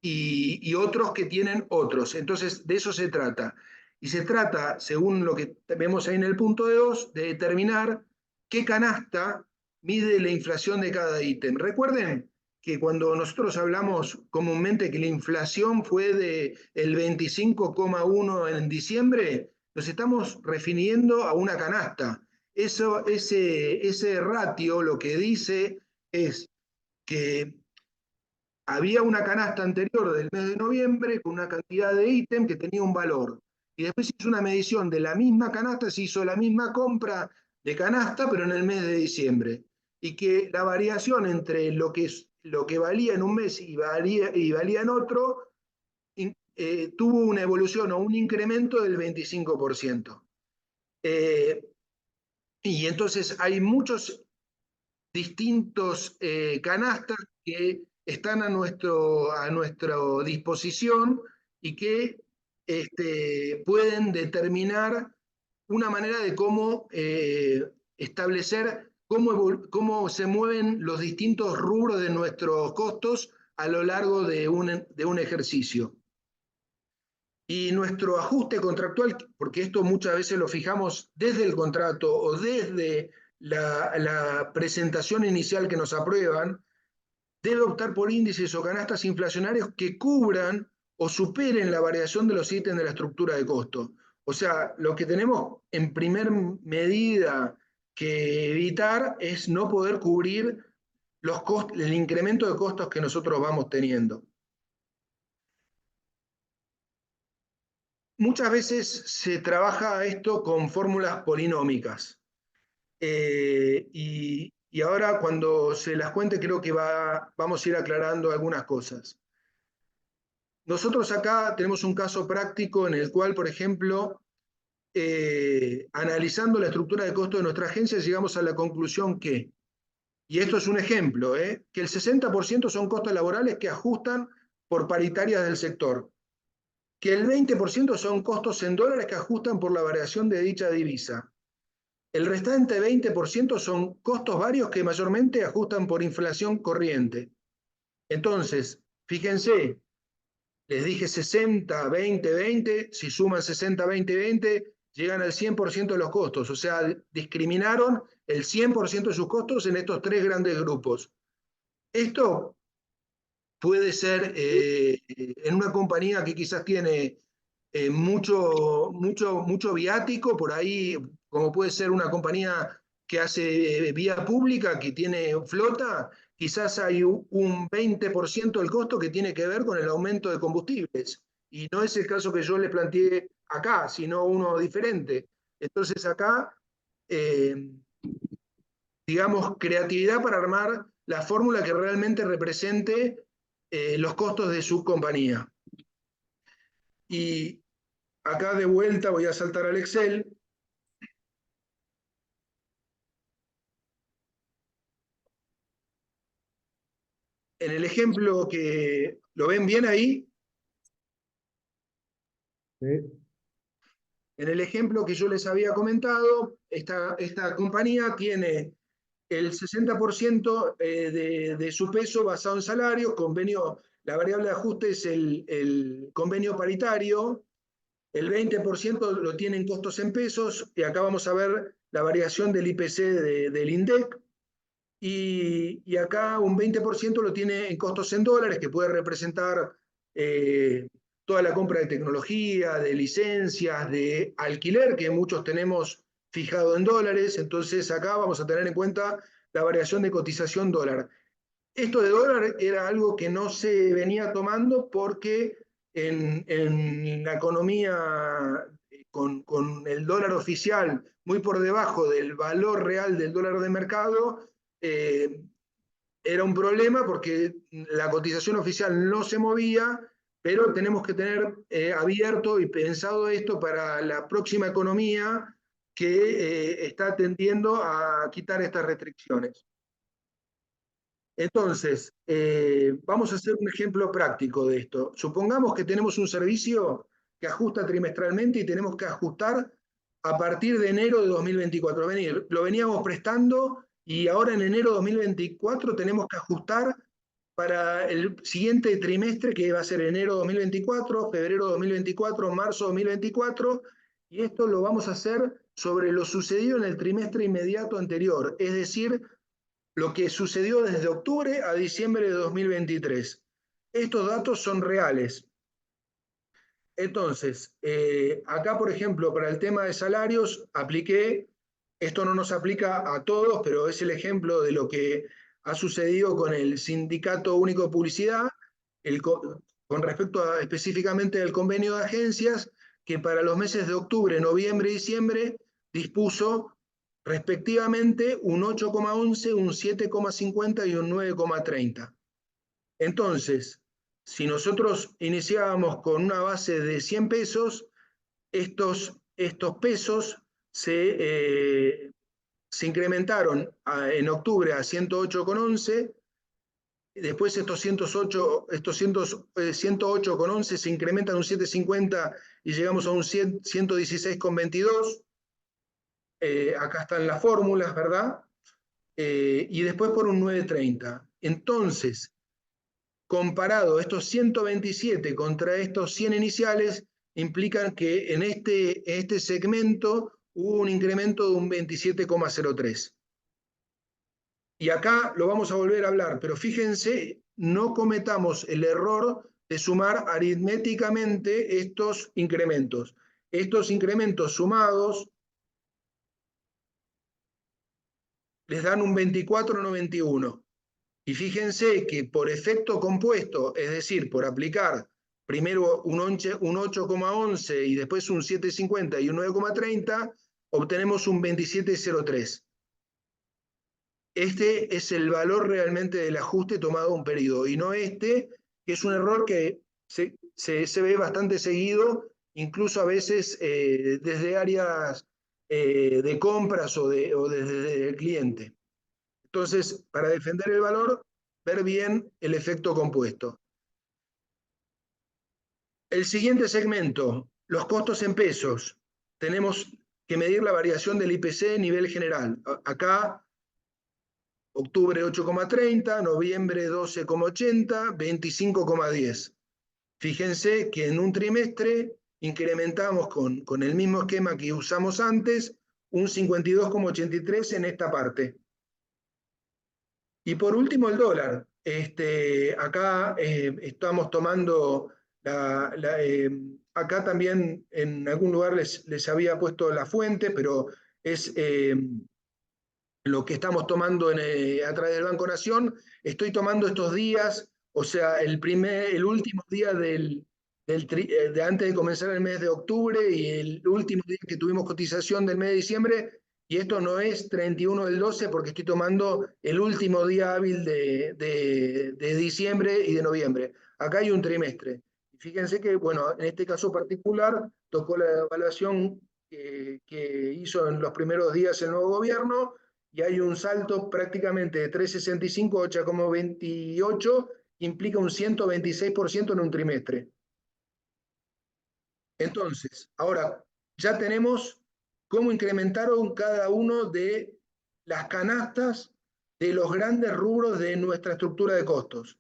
y otros que tienen otros. Entonces, de eso se trata. Y se trata, según lo que vemos ahí en el punto 2, de determinar qué canasta mide la inflación de cada ítem. Recuerden que cuando nosotros hablamos comúnmente que la inflación fue del 25,1 en diciembre, nos estamos refiriendo a una canasta. Ese ratio lo que dice es que había una canasta anterior del mes de noviembre con una cantidad de ítem que tenía un valor. Y después se hizo una medición de la misma canasta, se hizo la misma compra de canasta, pero en el mes de diciembre. Y que la variación entre lo que valía en un mes y valía en otro, tuvo una evolución o un incremento del 25%. Y entonces hay muchos distintos canastas que están a nuestra disposición y que pueden determinar una manera de cómo establecer cómo se mueven los distintos rubros de nuestros costos a lo largo de un ejercicio. Y nuestro ajuste contractual, porque esto muchas veces lo fijamos desde el contrato o desde la presentación inicial que nos aprueban, debe optar por índices o canastas inflacionarios que cubran o superen la variación de los ítems de la estructura de costo. O sea, lo que tenemos en primer medida que evitar es no poder cubrir el incremento de costos que nosotros vamos teniendo. Muchas veces se trabaja esto con fórmulas polinómicas. Y ahora cuando se las cuente creo que vamos a ir aclarando algunas cosas. Nosotros acá tenemos un caso práctico en el cual, por ejemplo, analizando la estructura de costo de nuestra agencia, llegamos a la conclusión que, y esto es un ejemplo, que el 60% son costos laborales que ajustan por paritarias del sector, que el 20% son costos en dólares que ajustan por la variación de dicha divisa. El restante 20% son costos varios que mayormente ajustan por inflación corriente. Entonces, fíjense, les dije 60, 20, 20, si suman 60, 20, 20, llegan al 100% de los costos. O sea, discriminaron el 100% de sus costos en estos tres grandes grupos. Esto puede ser en una compañía que quizás tiene mucho viático, por ahí, como puede ser una compañía que hace vía pública, que tiene flota, quizás hay un 20% del costo que tiene que ver con el aumento de combustibles. Y no es el caso que yo le planteé acá, sino uno diferente. Entonces acá, digamos, creatividad para armar la fórmula que realmente represente los costos de su compañía. Y acá de vuelta voy a saltar al Excel. En el ejemplo que lo ven bien ahí, Sí. en el ejemplo que yo les había comentado, esta compañía tiene el 60% de su peso basado en salarios, la variable de ajuste es el convenio paritario, el 20% lo tiene en costos en pesos, y acá vamos a ver la variación del IPC del INDEC, y acá un 20% lo tiene en costos en dólares, que puede representar toda la compra de tecnología, de licencias, de alquiler, que muchos tenemos fijado en dólares. Entonces acá vamos a tener en cuenta la variación de cotización dólar. Esto de dólar era algo que no se venía tomando porque en la economía con el dólar oficial muy por debajo del valor real del dólar de mercado, era un problema porque la cotización oficial no se movía, pero tenemos que tener abierto y pensado esto para la próxima economía que está tendiendo a quitar estas restricciones. Entonces, vamos a hacer un ejemplo práctico de esto. Supongamos que tenemos un servicio que ajusta trimestralmente y tenemos que ajustar a partir de enero de 2024. Lo veníamos prestando y ahora en enero de 2024 tenemos que ajustar para el siguiente trimestre, que va a ser enero 2024, febrero 2024, marzo 2024, y esto lo vamos a hacer sobre lo sucedido en el trimestre inmediato anterior, es decir, lo que sucedió desde octubre a diciembre de 2023. Estos datos son reales. Entonces, acá, por ejemplo, para el tema de salarios, apliqué, esto no nos aplica a todos, pero es el ejemplo de lo que ha sucedido con el Sindicato Único de Publicidad, con respecto específicamente al convenio de agencias, que para los meses de octubre, noviembre y diciembre dispuso respectivamente un 8,11, un 7,50 y un 9,30. Entonces, si nosotros iniciábamos con una base de 100 pesos, estos pesos se incrementaron en octubre a 108,11, después estos 108,11 se incrementan un 7,50 y llegamos a un 116,22. Acá están las fórmulas, ¿verdad? Y después por un 9,30. Entonces, comparado estos 127 contra estos 100 iniciales, implican que en este segmento hubo un incremento de un 27,03. Y acá lo vamos a volver a hablar, pero fíjense, no cometamos el error de sumar aritméticamente estos incrementos. Estos incrementos sumados les dan un 24,91. Y fíjense que por efecto compuesto, es decir, por aplicar primero un 8,11 y después un 7,50 y un 9,30, obtenemos un 27,03. Este es el valor realmente del ajuste tomado un periodo, y no este, que es un error que se ve bastante seguido, incluso a veces desde áreas de compras o desde el cliente. Entonces, para defender el valor, ver bien el efecto compuesto. El siguiente segmento, los costos en pesos. Tenemos que medir la variación del IPC a nivel general. Acá, octubre 8,30, noviembre 12,80, 25,10. Fíjense que en un trimestre incrementamos con el mismo esquema que usamos antes, un 52,83 en esta parte. Y por último, el dólar. Acá estamos tomando, acá también en algún lugar les había puesto la fuente, pero es lo que estamos tomando a través del Banco Nación. Estoy tomando estos días, o sea, el último día de antes de comenzar el mes de octubre y el último día que tuvimos cotización del mes de diciembre. Y esto no es 31 del 12 porque estoy tomando el último día hábil de diciembre y de noviembre. Acá hay un trimestre. Y fíjense que, bueno, en este caso particular, tocó la evaluación que hizo en los primeros días el nuevo gobierno, y hay un salto prácticamente de 3,65 a 8,28, que implica un 126% en un trimestre. Entonces, ahora ya tenemos cómo incrementaron cada uno de las canastas de los grandes rubros de nuestra estructura de costos,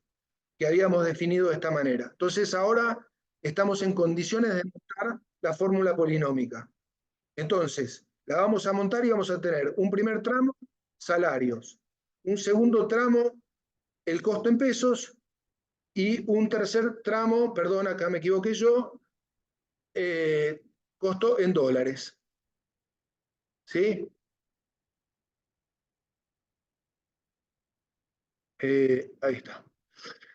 que habíamos definido de esta manera. Entonces ahora estamos en condiciones de montar la fórmula polinómica. Entonces, la vamos a montar y vamos a tener un primer tramo, salarios, un segundo tramo, el costo en pesos, y un tercer tramo, perdón, acá me equivoqué yo, costo en dólares. ¿Sí? Ahí está.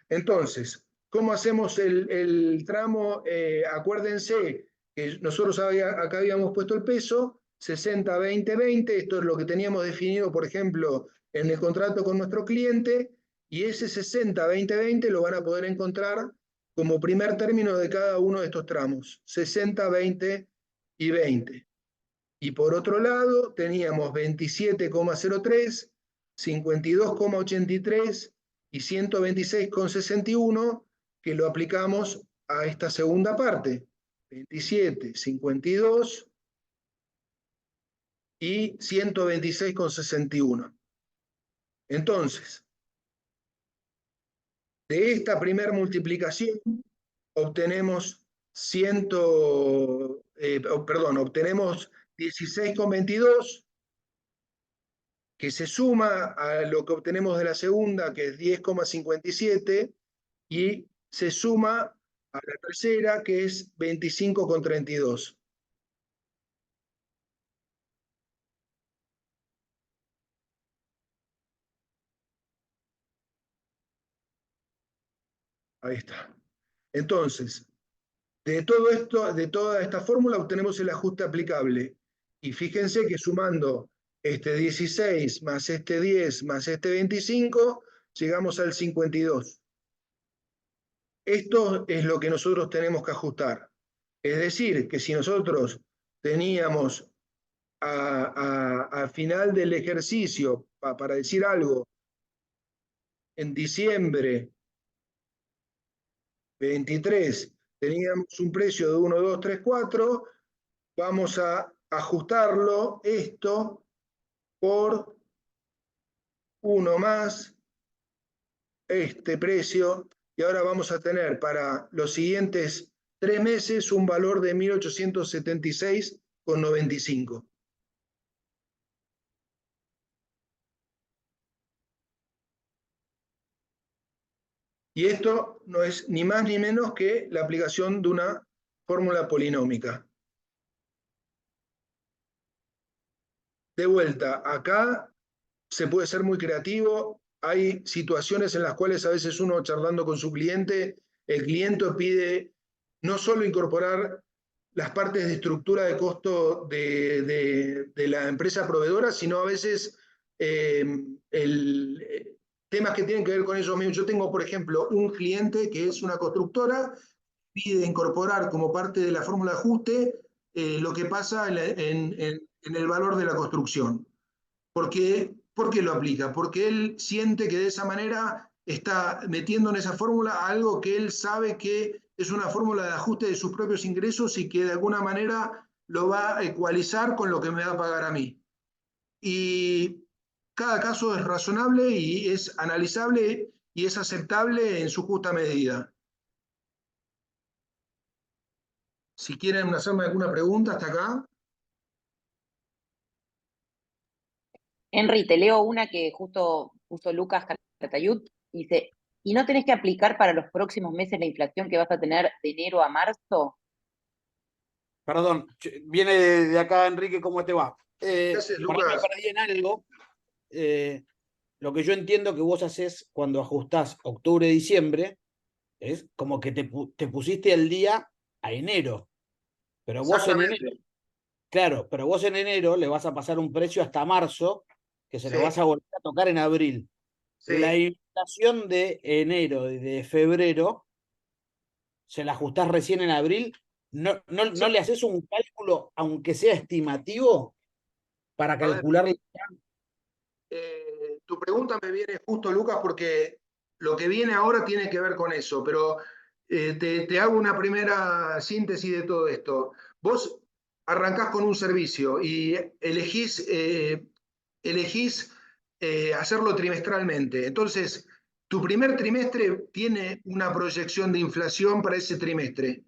Entonces, ¿cómo hacemos el tramo? Acuérdense que nosotros acá habíamos puesto el peso, 60, 20, 20. Esto es lo que teníamos definido, por ejemplo, en el contrato con nuestro cliente. Y ese 60-20-20 lo van a poder encontrar como primer término de cada uno de estos tramos, 60, 20 y 20. Y por otro lado, teníamos 27,03, 52,83 y 126,61, que lo aplicamos a esta segunda parte. 27, 52 y 126,61. Entonces, de esta primera multiplicación obtenemos obtenemos 16,22, que se suma a lo que obtenemos de la segunda, que es 10,57, y se suma a la tercera, que es 25,32. Ahí está. Entonces, de todo esto, de toda esta fórmula obtenemos el ajuste aplicable. Y fíjense que sumando este 16 más este 10 más este 25, llegamos al 52. Esto es lo que nosotros tenemos que ajustar. Es decir, que si nosotros teníamos a final del ejercicio, para decir algo, en diciembre 23 teníamos un precio de 1, 2, 3, 4, vamos a ajustarlo esto por 1 más este precio, y ahora vamos a tener para los siguientes 3 meses un valor de 1.876,95. Y esto no es ni más ni menos que la aplicación de una fórmula polinómica. De vuelta, acá se puede ser muy creativo. Hay situaciones en las cuales a veces uno charlando con su cliente, el cliente pide no solo incorporar las partes de estructura de costo de la empresa proveedora, sino a veces temas que tienen que ver con ellos mismos. Yo tengo, por ejemplo, un cliente que es una constructora, pide incorporar como parte de la fórmula de ajuste lo que pasa en el valor de la construcción. ¿Por qué lo aplica? Porque él siente que de esa manera está metiendo en esa fórmula algo que él sabe que es una fórmula de ajuste de sus propios ingresos y que de alguna manera lo va a ecualizar con lo que me va a pagar a mí. Y cada caso es razonable y es analizable y es aceptable en su justa medida. Si quieren hacerme alguna pregunta hasta acá. Henry, te leo una que justo puso Lucas Calatayud. Dice, ¿y no tenés que aplicar para los próximos meses la inflación que vas a tener de enero a marzo? Perdón, viene de acá Enrique, ¿cómo te va? ¿Qué haces, Por ahí me Lucas? perdí en algo. Lo que yo entiendo que vos haces cuando ajustás octubre-diciembre es como que te pusiste el día a enero. Pero vos en enero, Exactamente. claro, pero vos en enero le vas a pasar un precio hasta marzo que se lo Sí, vas a volver a tocar en abril. La sí. inflación de enero y de febrero se la ajustás recién en abril. ¿No le haces un cálculo, aunque sea estimativo, para A ver, calcular? tu pregunta me viene justo, Lucas, porque lo que viene ahora tiene que ver con eso, pero te hago una primera síntesis de todo esto. Vos arrancás con un servicio y elegís hacerlo trimestralmente. Entonces, tu primer trimestre tiene una proyección de inflación para ese trimestre.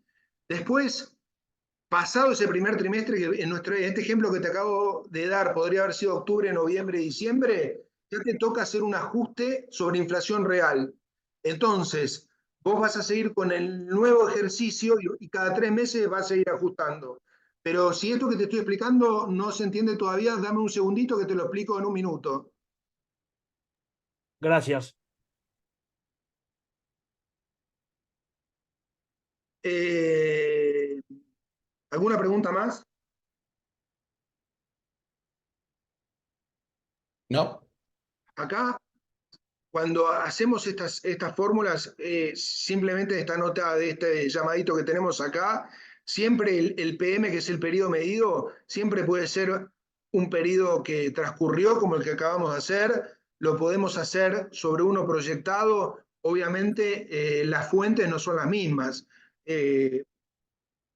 Después, pasado ese primer trimestre, que en este ejemplo que te acabo de dar podría haber sido octubre, noviembre, diciembre, ya te toca hacer un ajuste sobre inflación real. Entonces, vos vas a seguir con el nuevo ejercicio y cada 3 meses vas a seguir ajustando. Pero si esto que te estoy explicando no se entiende todavía, dame un segundito que te lo explico en un minuto. Gracias. ¿Alguna pregunta más? ¿No? Acá cuando hacemos estas fórmulas, simplemente esta nota de este llamadito que tenemos acá, siempre el PM, que es el periodo medido, siempre puede ser un periodo que transcurrió como el que acabamos de hacer, lo podemos hacer sobre uno proyectado, obviamente las fuentes no son las mismas.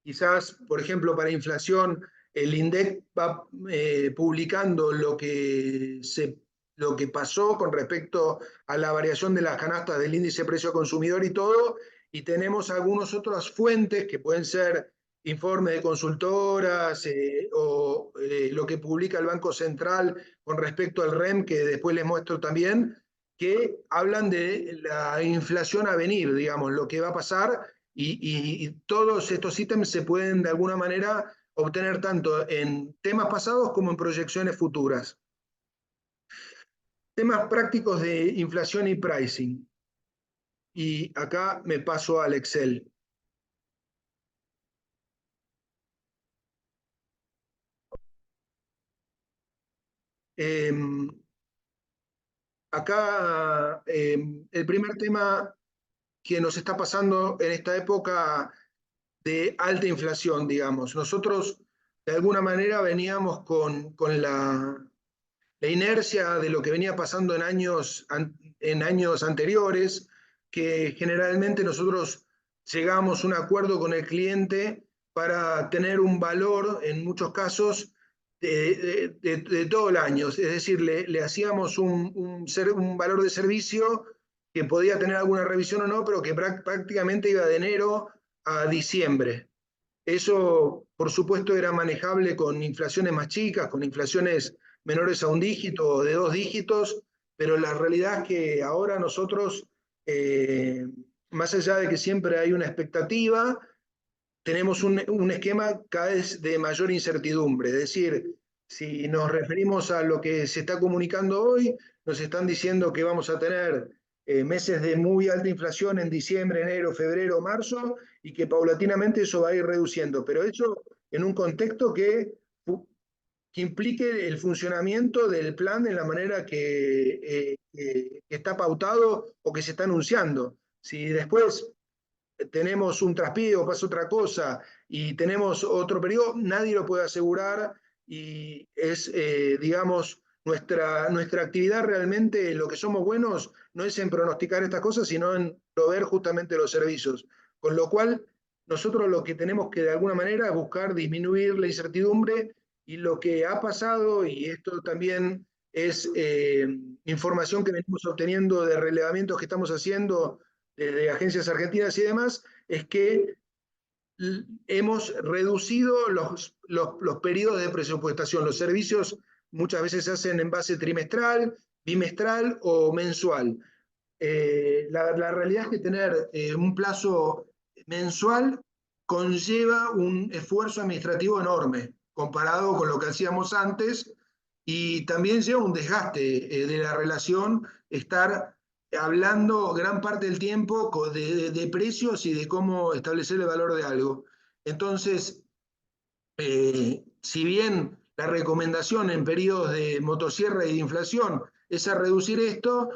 Quizás, por ejemplo, para inflación, el INDEC va publicando lo que pasó con respecto a la variación de las canastas del índice de precio consumidor y todo, y tenemos algunas otras fuentes que pueden ser informes de consultoras o lo que publica el Banco Central con respecto al REM, que después les muestro también, que hablan de la inflación a venir, digamos, lo que va a pasar, y todos estos ítems se pueden de alguna manera obtener tanto en temas pasados como en proyecciones futuras. Temas prácticos de inflación y pricing. Y acá me paso al Excel. Acá el primer tema que nos está pasando en esta época de alta inflación, digamos. Nosotros de alguna manera veníamos con la inercia de lo que venía pasando en años anteriores, que generalmente nosotros llegamos a un acuerdo con el cliente para tener un valor, en muchos casos, de todo el año. Es decir, le hacíamos un valor de servicio que podía tener alguna revisión o no, pero que prácticamente iba de enero a diciembre. Eso, por supuesto, era manejable con inflaciones más chicas, con inflaciones menores a un dígito o de 2 dígitos, pero la realidad es que ahora nosotros, más allá de que siempre hay una expectativa, tenemos un esquema cada vez de mayor incertidumbre. Es decir, si nos referimos a lo que se está comunicando hoy, nos están diciendo que vamos a tener meses de muy alta inflación en diciembre, enero, febrero, marzo, y que paulatinamente eso va a ir reduciendo, pero eso en un contexto que implique el funcionamiento del plan en la manera que está pautado o que se está anunciando. Si después tenemos un traspié o pasa otra cosa y tenemos otro periodo, nadie lo puede asegurar, y es, digamos, nuestra actividad realmente, lo que somos buenos no es en pronosticar estas cosas, sino en proveer justamente los servicios. Con lo cual, nosotros lo que tenemos que de alguna manera es buscar disminuir la incertidumbre, y lo que ha pasado, y esto también es información que venimos obteniendo de relevamientos que estamos haciendo de agencias argentinas y demás, es que hemos reducido los periodos de presupuestación. Los servicios muchas veces se hacen en base trimestral, bimestral o mensual. La realidad es que tener un plazo mensual conlleva un esfuerzo administrativo enorme comparado con lo que hacíamos antes, y también lleva un desgaste de la relación estar hablando gran parte del tiempo de precios y de cómo establecer el valor de algo. Entonces, si bien la recomendación en periodos de motosierra y de inflación es a reducir esto,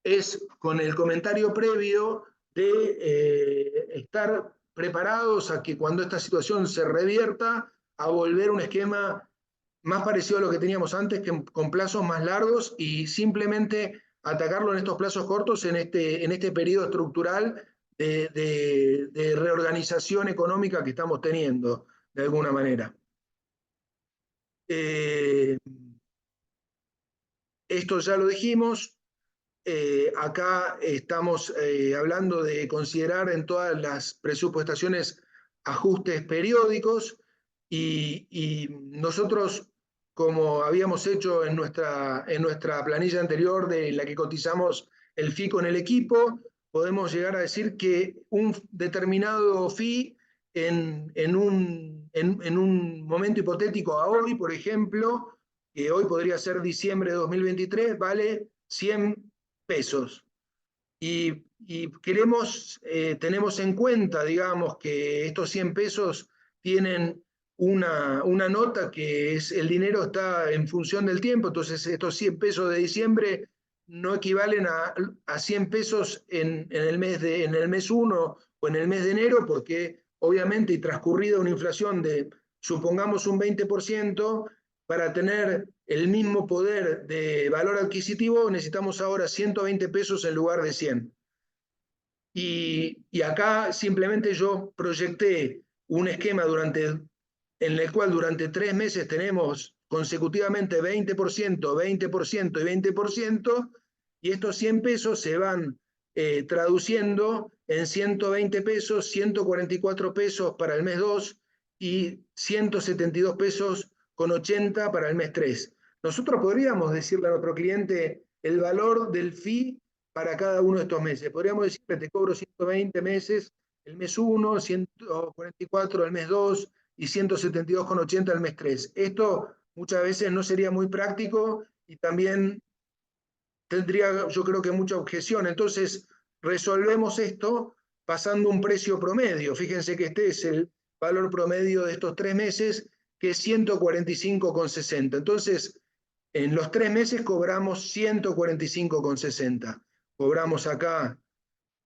es con el comentario previo de estar preparados a que cuando esta situación se revierta, a volver a un esquema más parecido a lo que teníamos antes, que con plazos más largos, y simplemente atacarlo en estos plazos cortos en este periodo estructural de reorganización económica que estamos teniendo, de alguna manera. Esto ya lo dijimos. Acá estamos hablando de considerar en todas las presupuestaciones ajustes periódicos, y nosotros, como habíamos hecho en nuestra planilla anterior, de la que cotizamos el fee con el equipo, podemos llegar a decir que un determinado fee en un momento hipotético a hoy, por ejemplo, que hoy podría ser diciembre de 2023, vale 100 pesos. Y tenemos en cuenta, digamos, que estos 100 pesos tienen una nota que es: el dinero está en función del tiempo. Entonces estos 100 pesos de diciembre no equivalen a 100 pesos en el mes 1 o en el mes de enero, porque obviamente, y transcurrida una inflación de, supongamos, un 20%, para tener el mismo poder de valor adquisitivo necesitamos ahora 120 pesos en lugar de 100. Y acá simplemente yo proyecté un esquema en el cual durante 3 meses tenemos consecutivamente 20%, 20% y 20%, y estos 100 pesos se van traduciendo en 120 pesos, 144 pesos para el mes 2 y 172 pesos con 80 para el mes 3. Nosotros podríamos decirle a nuestro cliente el valor del fee para cada uno de estos meses. Podríamos decir que te cobro 120 meses el mes 1, 144 el mes 2 y 172,80 el mes 3. Esto muchas veces no sería muy práctico y también tendría, yo creo que, mucha objeción. Entonces, resolvemos esto pasando un precio promedio. Fíjense que este es el valor promedio de estos 3 meses, que es 145,60. Entonces, en los 3 meses cobramos 145,60. Cobramos acá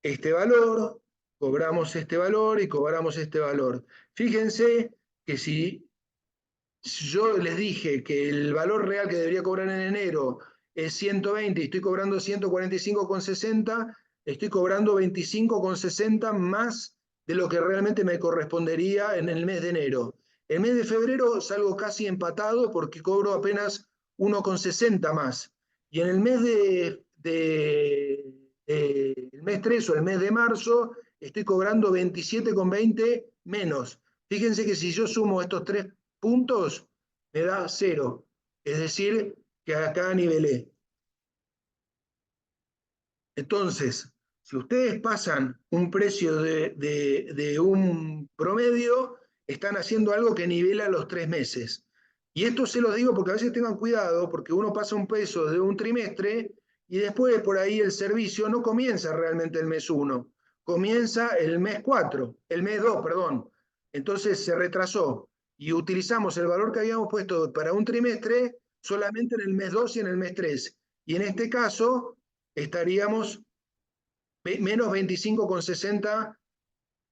este valor, cobramos este valor y cobramos este valor. Fíjense que si yo les dije que el valor real que debería cobrar en enero es 120 y estoy cobrando 145,60, estoy cobrando 25,60 más de lo que realmente me correspondería en el mes de enero. El mes de febrero salgo casi empatado porque cobro apenas 1,60 más. Y en el mes el mes 3 o el mes de marzo estoy cobrando 27,20 menos. Fíjense que si yo sumo estos 3 puntos, me da 0. Es decir, que acá nivelé. Entonces, si ustedes pasan un precio de un promedio, están haciendo algo que nivela los 3 meses. Y esto se los digo porque a veces tengan cuidado, porque uno pasa un peso de un trimestre y después por ahí el servicio no comienza realmente el mes 1, comienza el mes 4, el mes 2, perdón. Entonces se retrasó y utilizamos el valor que habíamos puesto para un trimestre solamente en el mes 2 y en el mes 3. Y en este caso estaríamos menos 25,60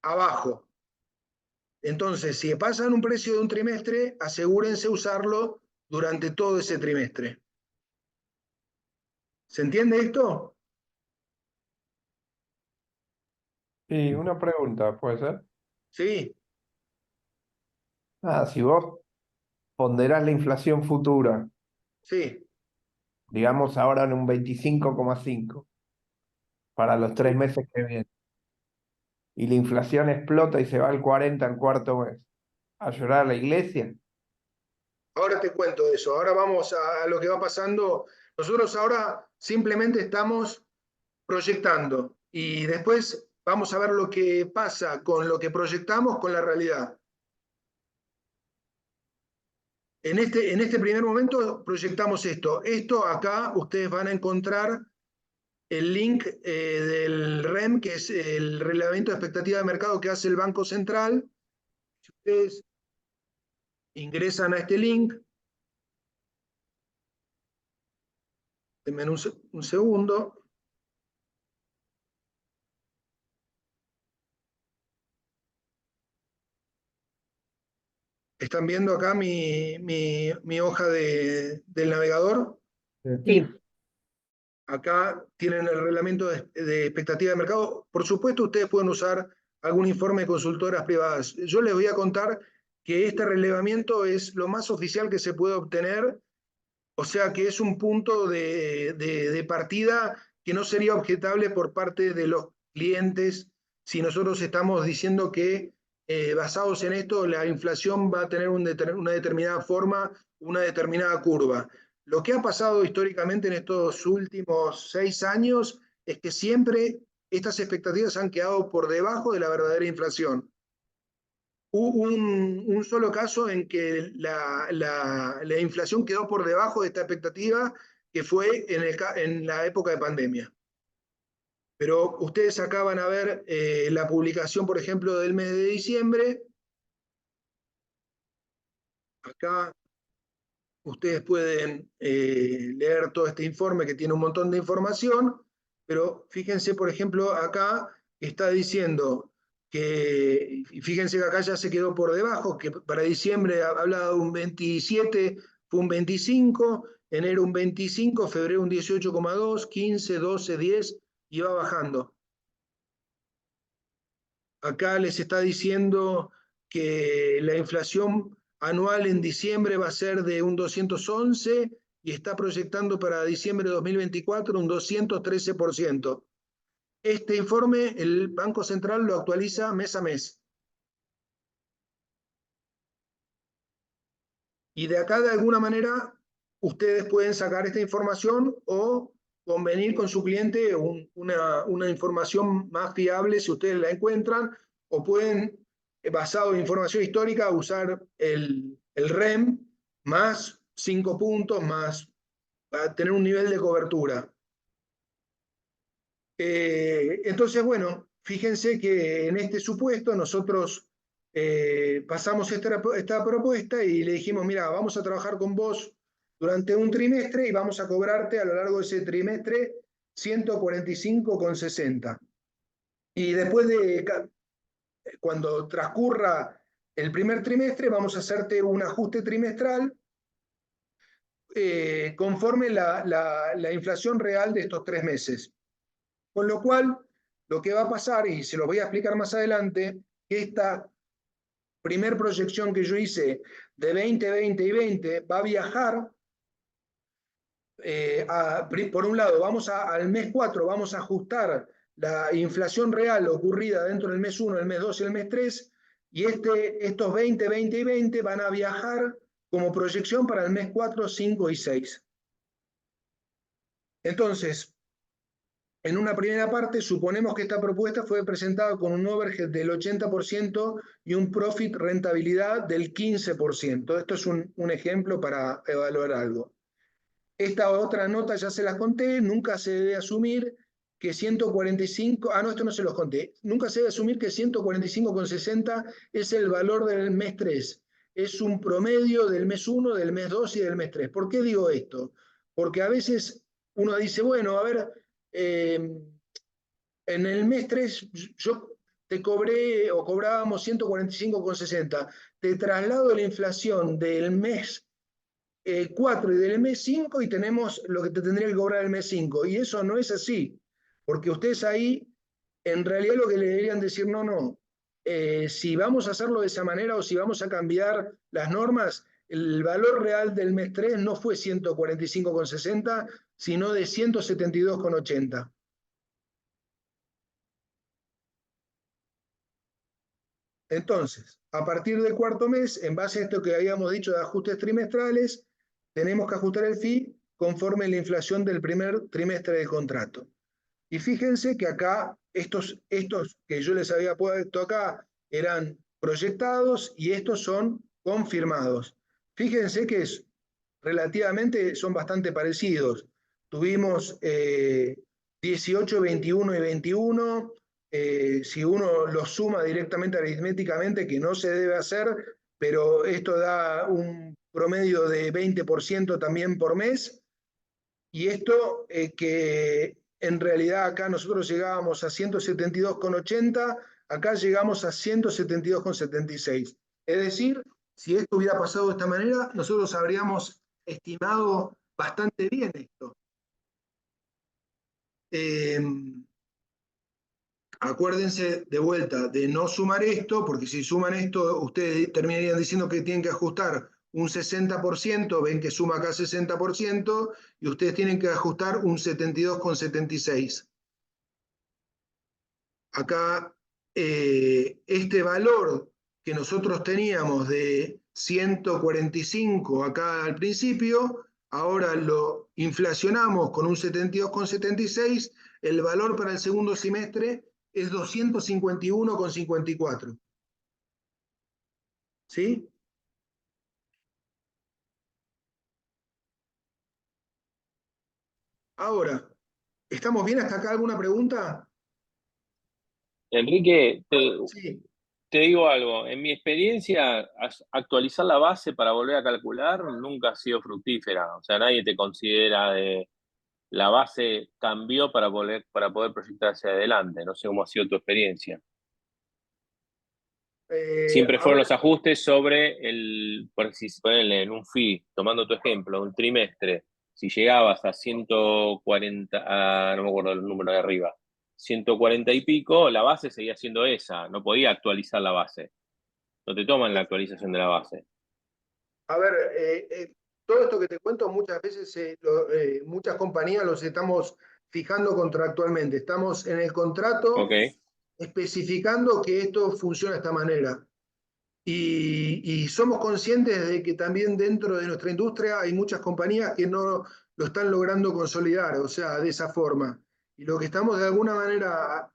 abajo. Entonces, si pasan un precio de un trimestre, asegúrense usarlo durante todo ese trimestre. ¿Se entiende esto? Sí, una pregunta, ¿puede ser? Sí, Si vos ponderás la inflación futura, sí. digamos ahora en un 25,5 para los 3 meses que vienen, y la inflación explota y se va al 40 en cuarto mes, ¿a llorar a la iglesia? Ahora te cuento eso. Ahora vamos a lo que va pasando. Nosotros ahora simplemente estamos proyectando y después vamos a ver lo que pasa con lo que proyectamos con la realidad. En este primer momento proyectamos esto. Esto acá ustedes van a encontrar el link del REM, que es el relevamiento de expectativa de mercado que hace el Banco Central. Si ustedes ingresan a este link, denme un segundo. ¿Están viendo acá mi hoja del navegador? Sí. Acá tienen el reglamento de expectativa de mercado. Por supuesto, ustedes pueden usar algún informe de consultoras privadas. Yo les voy a contar que este relevamiento es lo más oficial que se puede obtener, o sea que es un punto de partida que no sería objetable por parte de los clientes si nosotros estamos diciendo que basados en esto la inflación va a tener una determinada forma, una determinada curva. Lo que ha pasado históricamente en estos últimos 6 años es que siempre estas expectativas han quedado por debajo de la verdadera inflación. Hubo un solo caso en que la inflación quedó por debajo de esta expectativa, que fue en la época de pandemia. Pero ustedes acá van a ver la publicación, por ejemplo, del mes de diciembre. Acá ustedes pueden leer todo este informe que tiene un montón de información, pero fíjense, por ejemplo, acá está diciendo que, y fíjense que acá ya se quedó por debajo, que para diciembre hablaba de un 27, fue un 25, enero un 25, febrero un 18,2, 15, 12, 10, y va bajando. Acá les está diciendo que la inflación anual en diciembre va a ser de un 211 y está proyectando para diciembre de 2024 un 213%. Este informe el Banco Central lo actualiza mes a mes. Y de acá, de alguna manera, ustedes pueden sacar esta información o convenir con su cliente una información más fiable si ustedes la encuentran, o pueden, basado en información histórica, usar el REM más 5 puntos, más para tener un nivel de cobertura. Entonces, bueno, fíjense que en este supuesto nosotros pasamos esta propuesta y le dijimos, mira, vamos a trabajar con vos durante un trimestre y vamos a cobrarte a lo largo de ese trimestre 145,60. Y después cuando transcurra el primer trimestre, vamos a hacerte un ajuste trimestral conforme la inflación real de estos 3 meses. Con lo cual, lo que va a pasar, y se lo voy a explicar más adelante, que esta primer proyección que yo hice de 20, 20 y 20 va a viajar, por un lado, al mes 4 vamos a ajustar la inflación real ocurrida dentro del mes 1, el mes 2 y el mes 3, y estos 20, 20 y 20 van a viajar como proyección para el mes 4, 5 y 6. Entonces, en una primera parte, suponemos que esta propuesta fue presentada con un overhead del 80% y un profit rentabilidad del 15%. Esto es un ejemplo para evaluar algo. Esta otra nota ya se las conté, nunca se debe asumir que 145, no, esto no se los conté, nunca se debe asumir que 145,60 es el valor del mes 3. Es un promedio del mes 1, del mes 2 y del mes 3. ¿Por qué digo esto? Porque a veces uno dice, bueno, a ver, en el mes 3 yo te cobré o cobrábamos 145,60. Te traslado la inflación del mes 4 y del mes 5 y tenemos lo que te tendría que cobrar el mes 5. Y eso no es así, porque ustedes ahí en realidad lo que le deberían decir, no, si vamos a hacerlo de esa manera o si vamos a cambiar las normas, el valor real del mes 3 no fue 145,60, sino de 172,80. Entonces, a partir del cuarto mes, en base a esto que habíamos dicho de ajustes trimestrales, tenemos que ajustar el fee conforme la inflación del primer trimestre del contrato. Y fíjense que acá, estos que yo les había puesto acá eran proyectados y estos son confirmados. Fíjense que relativamente son bastante parecidos. Tuvimos 18, 21 y 21. Si uno los suma directamente aritméticamente, que no se debe hacer, pero esto da un promedio de 20% también por mes, y esto que en realidad acá nosotros llegábamos a 172,80, acá llegamos a 172,76. Es decir, si esto hubiera pasado de esta manera, nosotros habríamos estimado bastante bien esto. Acuérdense de vuelta de no sumar esto, porque si suman esto, ustedes terminarían diciendo que tienen que ajustar un 60%, ven que suma acá 60%, y ustedes tienen que ajustar un 72,76. Acá, este valor que nosotros teníamos de 145 acá al principio, ahora lo inflacionamos con un 72,76, el valor para el segundo semestre es 251,54. ¿Sí? Ahora, ¿estamos bien hasta acá? ¿Alguna pregunta? Enrique, Sí. te digo algo, en mi experiencia, actualizar la base para volver a calcular nunca ha sido fructífera. O sea, nadie te considera de la base cambió para poder proyectar hacia adelante. No sé cómo ha sido tu experiencia. Siempre A fueron ver, los ajustes sobre por si ponele en un fee, tomando tu ejemplo, un trimestre, si llegabas a 140, no me acuerdo el número de arriba, 140 y pico, la base seguía siendo esa, no podía actualizar la base. No te toman la actualización de la base. a ver, todo esto que te cuento muchas veces, muchas compañías los estamos fijando contractualmente. Estamos en el contrato Ok, especificando que esto funciona de esta manera. Y somos conscientes de que también dentro de nuestra industria hay muchas compañías que no lo están logrando consolidar, o sea, de esa forma. Y lo que estamos de alguna manera,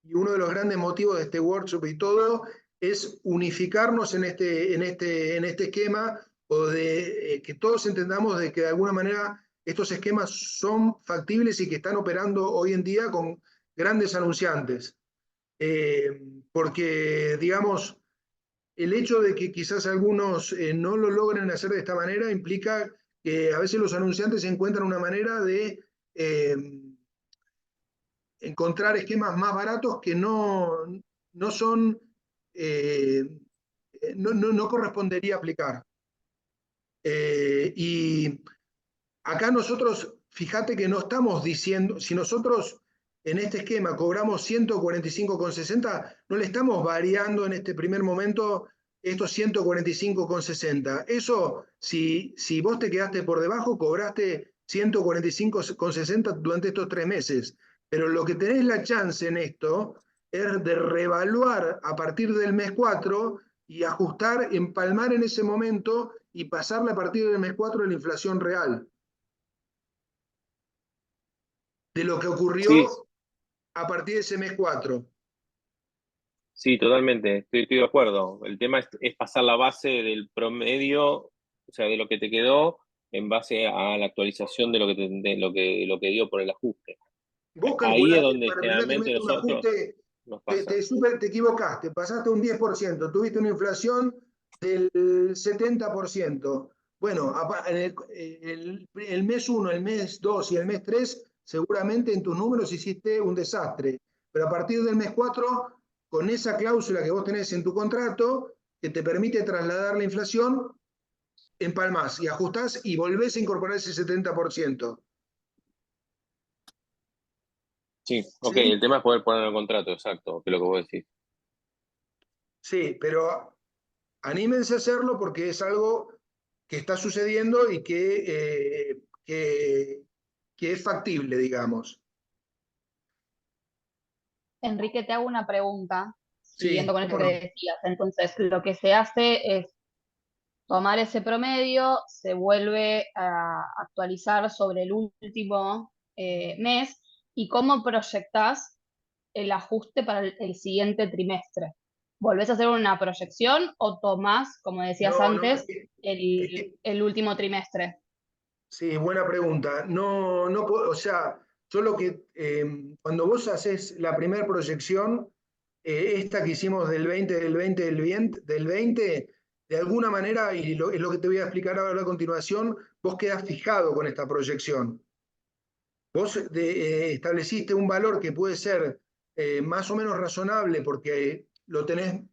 y uno de los grandes motivos de este workshop y todo, es unificarnos en este esquema, o de que todos entendamos de que de alguna manera estos esquemas son factibles y que están operando hoy en día con grandes anunciantes. Porque, digamos, el hecho de que quizás algunos no lo logren hacer de esta manera implica que a veces los anunciantes encuentran una manera de encontrar esquemas más baratos que no son, no correspondería aplicar. Y acá nosotros, fíjate que no estamos diciendo, si nosotros en este esquema cobramos 145,60, no le estamos variando en este primer momento estos 145,60. Eso, si vos te quedaste por debajo, cobraste 145,60 durante estos 3 meses. Pero lo que tenés la chance en esto es de reevaluar a partir del mes 4 y ajustar, empalmar en ese momento y pasarle a partir del mes 4 la inflación real de lo que ocurrió sí, a partir de ese mes 4. sí, totalmente, estoy de acuerdo. El tema es pasar la base del promedio, o sea, de lo que te quedó en base a la actualización de lo que dio por el ajuste. Vos Ahí es calculaste donde para el primer generalmente trimestre un nosotros ajuste, nos pasa. te equivocaste, pasaste un 10%, tuviste una inflación del 70%. Bueno, el mes 1, el mes 2 y el mes 3, seguramente en tus números hiciste un desastre. Pero a partir del mes 4, con esa cláusula que vos tenés en tu contrato, que te permite trasladar la inflación, empalmás y ajustás y volvés a incorporar ese 70%. Sí, ok, ¿Sí? el tema es poder poner en el contrato, exacto, que es lo que vos decís. Sí, pero anímense a hacerlo porque es algo que está sucediendo y que es factible, digamos. Enrique, te hago una pregunta, Sí, siguiendo con esto cómo que no. decías. Entonces, lo que se hace es tomar ese promedio, se vuelve a actualizar sobre el último mes y cómo proyectás el ajuste para el siguiente trimestre. ¿Volvés a hacer una proyección o tomás, como decías No, no, antes, el último trimestre? sí, buena pregunta. No, no, o sea, yo lo que, cuando vos haces la primera proyección, esta que hicimos del 20, de alguna manera, y es lo que te voy a explicar ahora a continuación, vos quedás fijado con esta proyección. Vos estableciste un valor que puede ser más o menos razonable porque lo tenés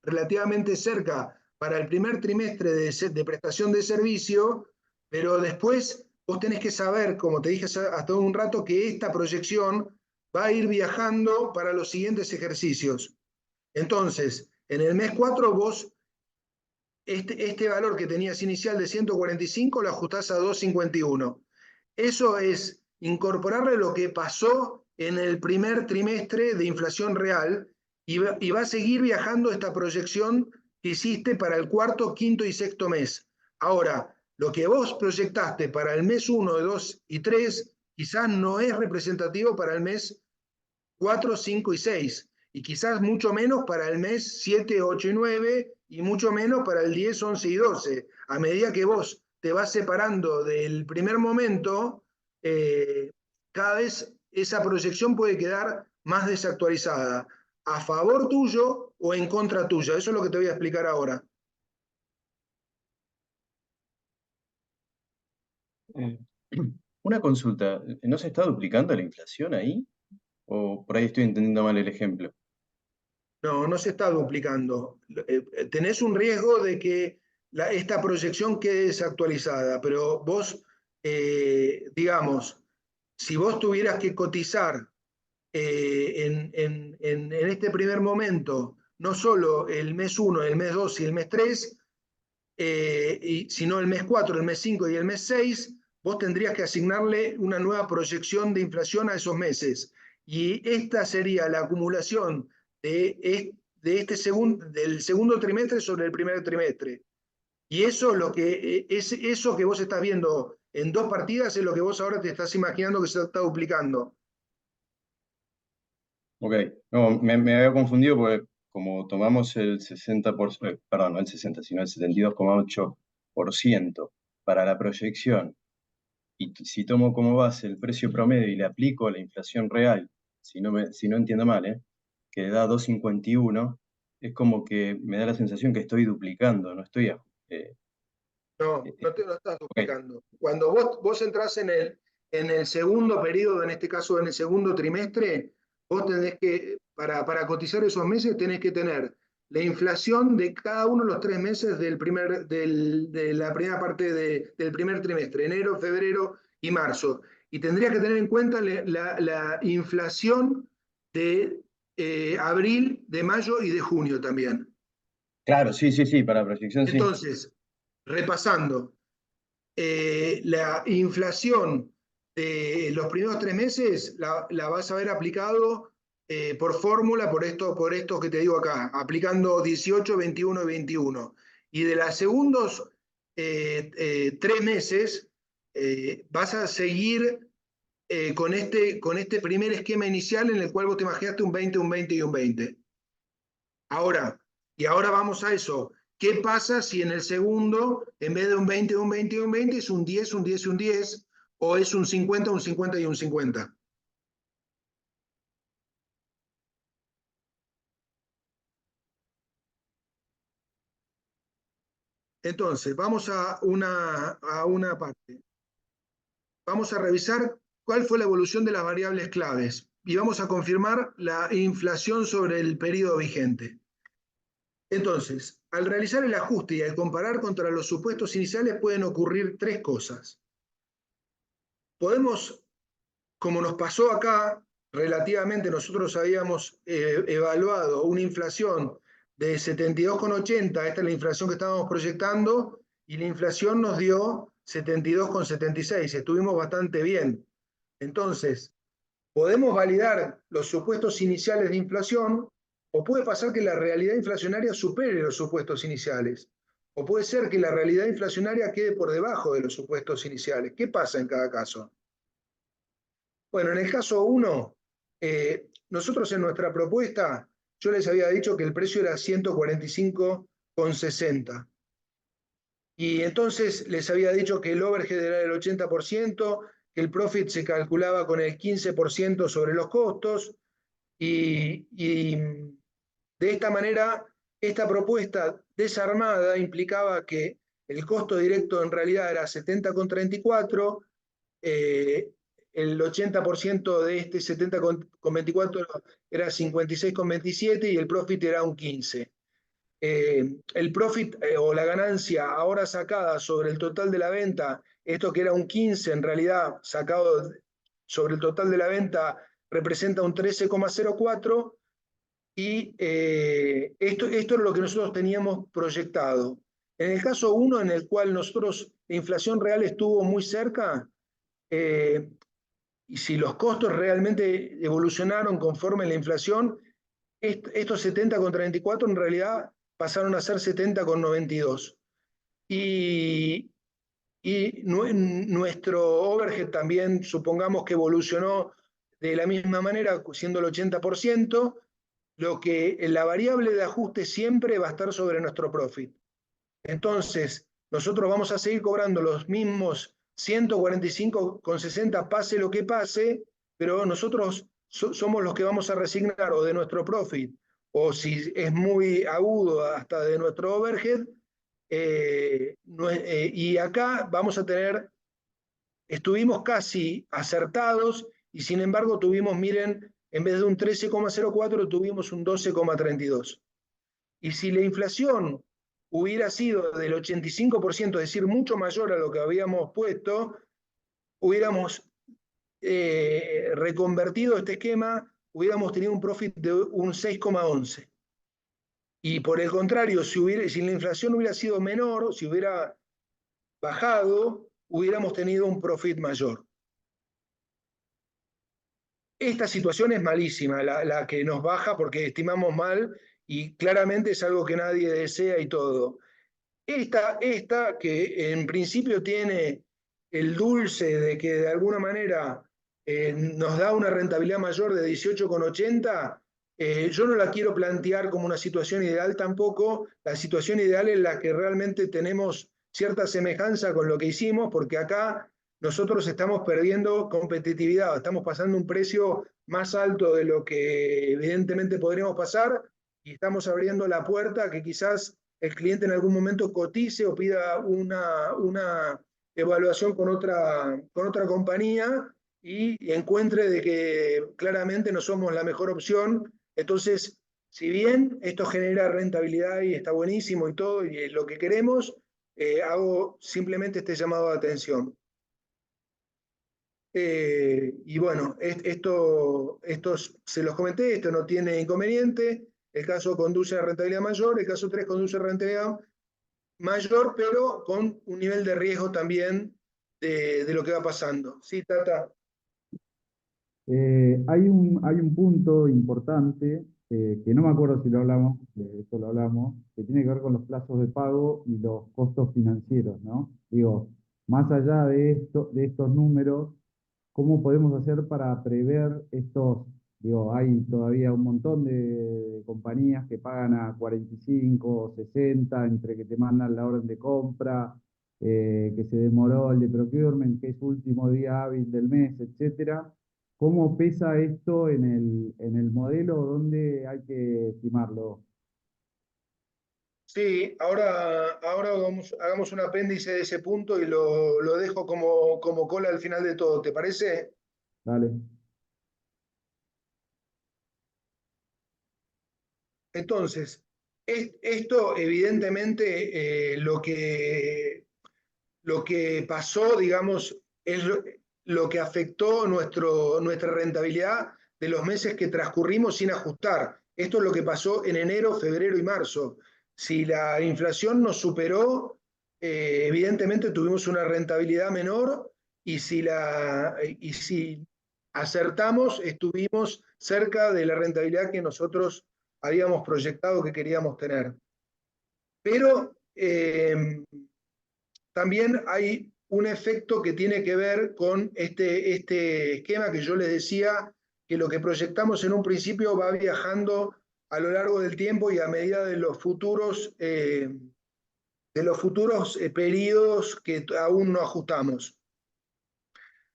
relativamente cerca para el primer trimestre de prestación de servicio, pero después vos tenés que saber, como te dije hasta un rato, que esta proyección va a ir viajando para los siguientes ejercicios. Entonces, en el mes 4 vos este valor que tenías inicial de 145 lo ajustás a 251. Eso es incorporarle lo que pasó en el primer trimestre de inflación real y va a seguir viajando esta proyección que hiciste para el cuarto, quinto y sexto mes. Ahora, lo que vos proyectaste para el mes 1, 2 y 3 quizás no es representativo para el mes 4, 5 y 6, y quizás mucho menos para el mes 7, 8 y 9, y mucho menos para el 10, 11 y 12. A medida que vos te vas separando del primer momento, cada vez esa proyección puede quedar más desactualizada. A favor tuyo, o en contra tuya. Eso es lo que te voy a explicar ahora. Una consulta, ¿no se está duplicando la inflación ahí? ¿O por ahí estoy entendiendo mal el ejemplo? No, no se está duplicando. Tenés un riesgo de que esta proyección quede desactualizada, pero vos, digamos, si vos tuvieras que cotizar en este primer momento, no solo el mes 1, el mes 2 y el mes 3, sino el mes 4, el mes 5 y el mes 6, vos tendrías que asignarle una nueva proyección de inflación a esos meses. Y esta sería la acumulación del segundo trimestre sobre el primer trimestre. Y eso, eso que vos estás viendo en dos partidas es lo que vos ahora te estás imaginando que se está duplicando. Ok, no, me había confundido porque como tomamos el 60%, perdón, no el 60, sino el 72,8% para la proyección, y si tomo como base el precio promedio y le aplico la inflación real, si no entiendo mal, que da 2,51, es como que me da la sensación que estoy duplicando, no estoy... No estás okay. duplicando. Cuando vos entrás en el segundo periodo, en este caso en el segundo trimestre, vos tenés que, para cotizar esos meses, tenés que tener la inflación de cada uno de los 3 meses de la primera parte del primer trimestre, enero, febrero y marzo. Y tendrías que tener en cuenta la inflación de abril, de mayo y de junio también. Claro, sí, para proyección sí. Entonces, repasando, la inflación de los primeros 3 meses la vas a ver aplicado por fórmula, por esto que te digo acá, aplicando 18, 21 y 21. Y de los segundos 3 meses vas a seguir con este primer esquema inicial en el cual vos te imaginaste un 20, un 20 y un 20. Ahora vamos a eso. ¿Qué pasa si en el segundo, en vez de un 20, un 20 y un 20, es un 10, un 10 y un 10, o es un 50, un 50 y un 50? Entonces, vamos a una parte. Vamos a revisar cuál fue la evolución de las variables claves y vamos a confirmar la inflación sobre el periodo vigente. Entonces, al realizar el ajuste y al comparar contra los supuestos iniciales pueden ocurrir 3 cosas. Podemos, como nos pasó acá, relativamente nosotros habíamos evaluado una inflación de 72,80, esta es la inflación que estábamos proyectando, y la inflación nos dio 72,76, estuvimos bastante bien. Entonces, podemos validar los supuestos iniciales de inflación, o puede pasar que la realidad inflacionaria supere los supuestos iniciales, o puede ser que la realidad inflacionaria quede por debajo de los supuestos iniciales. ¿Qué pasa en cada caso? Bueno, en el caso 1, nosotros en nuestra propuesta, yo les había dicho que el precio era 145,60. Y entonces les había dicho que el overhead era del 80%, que el profit se calculaba con el 15% sobre los costos, y de esta manera, esta propuesta desarmada implicaba que el costo directo en realidad era 70,34, el 80% de este 70,24 era 56,27 y el profit era un 15. El profit o la ganancia ahora sacada sobre el total de la venta, esto que era un 15 en realidad sacado sobre el total de la venta representa un 13,04 y esto es lo que nosotros teníamos proyectado. En el caso 1, en el cual nosotros la inflación real estuvo muy cerca, y si los costos realmente evolucionaron conforme la inflación, estos 70,34 en realidad pasaron a ser 70,92. Y nuestro overhead también, supongamos que evolucionó de la misma manera, siendo el 80%, lo que la variable de ajuste siempre va a estar sobre nuestro profit. Entonces, nosotros vamos a seguir cobrando los mismos 145,60 pase lo que pase, pero nosotros somos los que vamos a resignar o de nuestro profit o si es muy agudo hasta de nuestro overhead. Y acá vamos a tener, estuvimos casi acertados y sin embargo tuvimos, miren, en vez de un 13,04 tuvimos un 12,32. Y si la inflación hubiera sido del 85%, es decir, mucho mayor a lo que habíamos puesto, hubiéramos reconvertido este esquema, hubiéramos tenido un profit de un 6,11. Y por el contrario, si la inflación hubiera sido menor, si hubiera bajado, hubiéramos tenido un profit mayor. Esta situación es malísima, la que nos baja porque estimamos mal y claramente es algo que nadie desea y todo. Esta que en principio tiene el dulce de que de alguna manera nos da una rentabilidad mayor de 18,80, yo no la quiero plantear como una situación ideal tampoco. La situación ideal es la que realmente tenemos cierta semejanza con lo que hicimos, porque acá nosotros estamos perdiendo competitividad, estamos pasando un precio más alto de lo que evidentemente podríamos pasar y estamos abriendo la puerta a que quizás el cliente en algún momento cotice o pida una evaluación con otra compañía y encuentre de que claramente no somos la mejor opción. Entonces, si bien esto genera rentabilidad y está buenísimo y todo, y es lo que queremos, hago simplemente este llamado de atención. Y bueno, esto se los comenté, esto no tiene inconveniente. El caso conduce a rentabilidad mayor, el caso 3 conduce a rentabilidad mayor, pero con un nivel de riesgo también de lo que va pasando. Sí, Tata. Hay un punto importante, que no me acuerdo si lo hablamos, esto lo hablamos, que tiene que ver con los plazos de pago y los costos financieros, ¿no? Digo, más allá de estos números, ¿cómo podemos hacer para prever estos? Digo, hay todavía un montón de compañías que pagan a 45 o 60, entre que te mandan la orden de compra, que se demoró el de procurement, que es último día hábil del mes, etcétera. ¿Cómo pesa esto en el modelo? ¿Dónde hay que estimarlo? Sí, ahora hagamos un apéndice de ese punto y lo dejo como cola al final de todo, ¿te parece? Dale. Entonces, esto evidentemente lo que pasó, digamos, es lo que afectó nuestra rentabilidad de los meses que transcurrimos sin ajustar. Esto es lo que pasó en enero, febrero y marzo. Si la inflación nos superó, evidentemente tuvimos una rentabilidad menor y si acertamos, estuvimos cerca de la rentabilidad que nosotros habíamos proyectado que queríamos tener. Pero también hay un efecto que tiene que ver con este esquema que yo les decía, que lo que proyectamos en un principio va viajando a lo largo del tiempo y a medida de los futuros periodos que aún no ajustamos.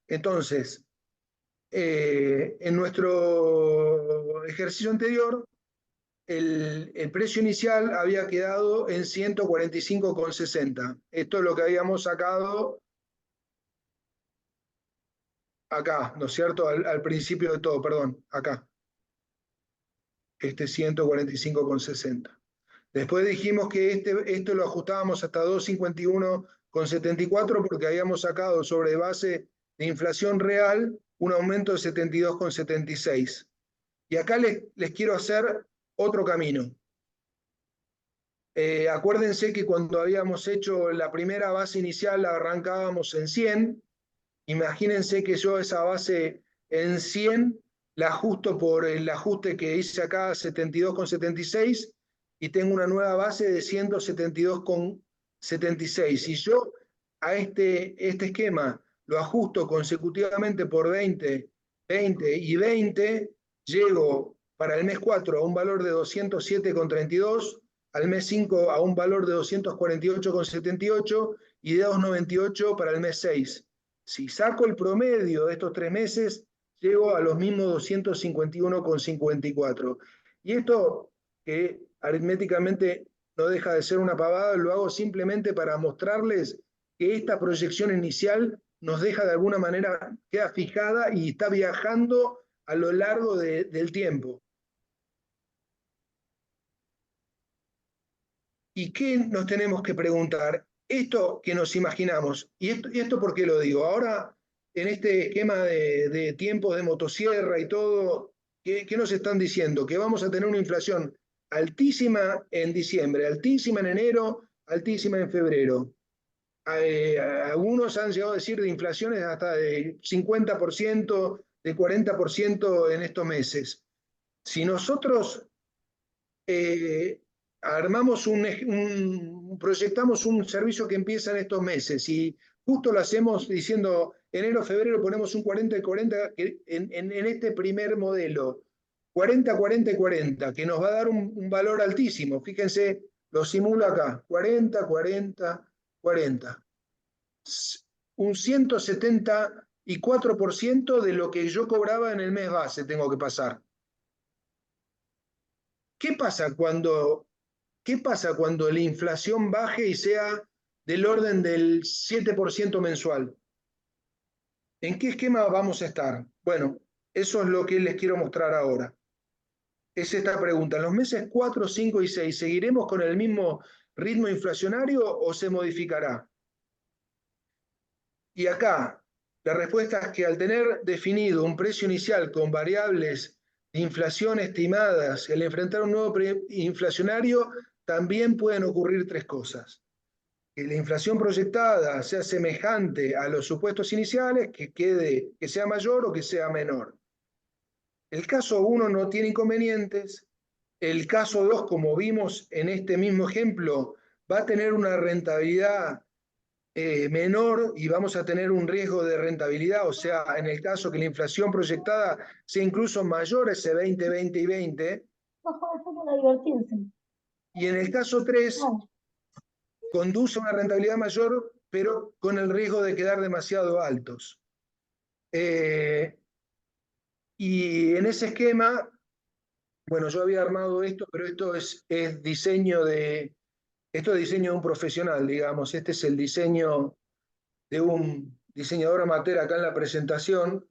Entonces, en nuestro ejercicio anterior, el precio inicial había quedado en 145,60. Esto es lo que habíamos sacado acá, ¿no es cierto? Al principio de todo, perdón, acá. Este 145,60. Después dijimos que esto lo ajustábamos hasta 251,74 porque habíamos sacado sobre base de inflación real un aumento de 72,76. Y acá les quiero hacer otro camino. Acuérdense que cuando habíamos hecho la primera base inicial la arrancábamos en 100. Imagínense que yo esa base en 100 la ajusto por el ajuste que hice acá, 72,76, y tengo una nueva base de 172,76. Si yo a este esquema lo ajusto consecutivamente por 20, 20 y 20, llego para el mes 4 a un valor de 207,32, al mes 5 a un valor de 248,78 y de 298 para el mes 6. Si saco el promedio de estos 3 meses, llego a los mismos 251,54. Y esto que aritméticamente no deja de ser una pavada, lo hago simplemente para mostrarles que esta proyección inicial nos deja de alguna manera, queda fijada y está viajando a lo largo del tiempo. ¿Y qué nos tenemos que preguntar? Esto que nos imaginamos, y esto ¿por qué lo digo? Ahora, en este esquema de tiempos de motosierra y todo, ¿qué nos están diciendo? Que vamos a tener una inflación altísima en diciembre, altísima en enero, altísima en febrero. Algunos han llegado a decir de inflaciones hasta de 50%, de 40% en estos meses. Si nosotros proyectamos un servicio que empieza en estos meses y justo lo hacemos diciendo enero, febrero, ponemos un 40 y 40 en este primer modelo, 40, 40 y 40, que nos va a dar un valor altísimo. Fíjense, lo simulo acá, 40, 40, 40. Un 174% de lo que yo cobraba en el mes base tengo que pasar. ¿Qué pasa cuando la inflación baje y sea del orden del 7% mensual? ¿En qué esquema vamos a estar? Bueno, eso es lo que les quiero mostrar ahora. Es esta pregunta. ¿En los meses 4, 5 y 6 seguiremos con el mismo ritmo inflacionario o se modificará? Y acá, la respuesta es que al tener definido un precio inicial con variables de inflación estimadas, al enfrentar un nuevo inflacionario, también pueden ocurrir tres cosas. Que la inflación proyectada sea semejante a los supuestos iniciales, que sea mayor o que sea menor. El caso 1 no tiene inconvenientes. El caso 2, como vimos en este mismo ejemplo, va a tener una rentabilidad menor y vamos a tener un riesgo de rentabilidad, o sea, en el caso que la inflación proyectada sea incluso mayor a ese 20, 20 y 20. Y en el caso 3, conduce a una rentabilidad mayor, pero con el riesgo de quedar demasiado altos. Y en ese esquema, bueno, yo había armado esto, pero esto es diseño de un profesional, digamos. Este es el diseño de un diseñador amateur acá en la presentación.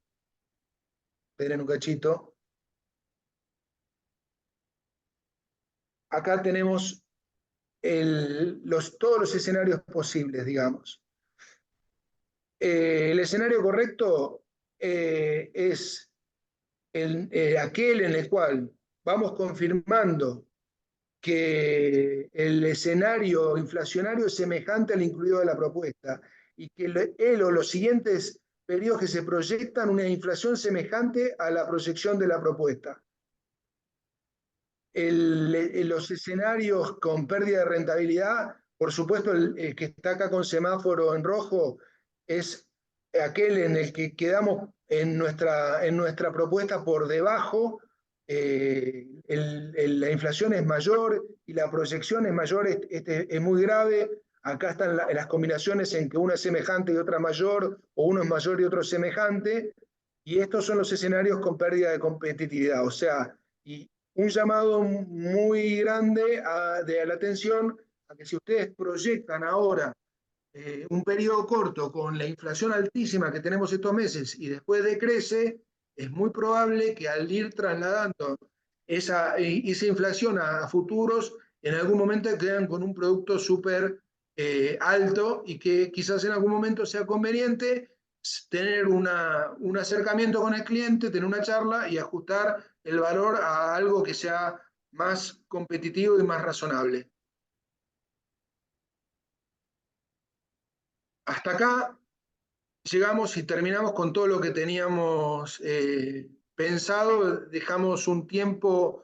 Esperen un cachito. Acá tenemos todos los escenarios posibles, digamos. El escenario correcto es aquel en el cual vamos confirmando que el escenario inflacionario es semejante al incluido de la propuesta y que él o los siguientes periodos que se proyectan una inflación semejante a la proyección de la propuesta. Los escenarios con pérdida de rentabilidad, por supuesto, el que está acá con semáforo en rojo es aquel en el que quedamos en nuestra propuesta por debajo. La inflación es mayor y la proyección es mayor, es muy grave. Acá están las combinaciones en que una es semejante y otra mayor, o uno es mayor y otro es semejante, y estos son los escenarios con pérdida de competitividad. O sea, y un llamado muy grande de la atención a que si ustedes proyectan ahora un periodo corto con la inflación altísima que tenemos estos meses y después decrece, es muy probable que al ir trasladando esa inflación a futuros, en algún momento quedan con un producto súper alto y que quizás en algún momento sea conveniente tener un acercamiento con el cliente, tener una charla y ajustar el valor a algo que sea más competitivo y más razonable. Hasta acá llegamos y terminamos con todo lo que teníamos pensado. Dejamos un tiempo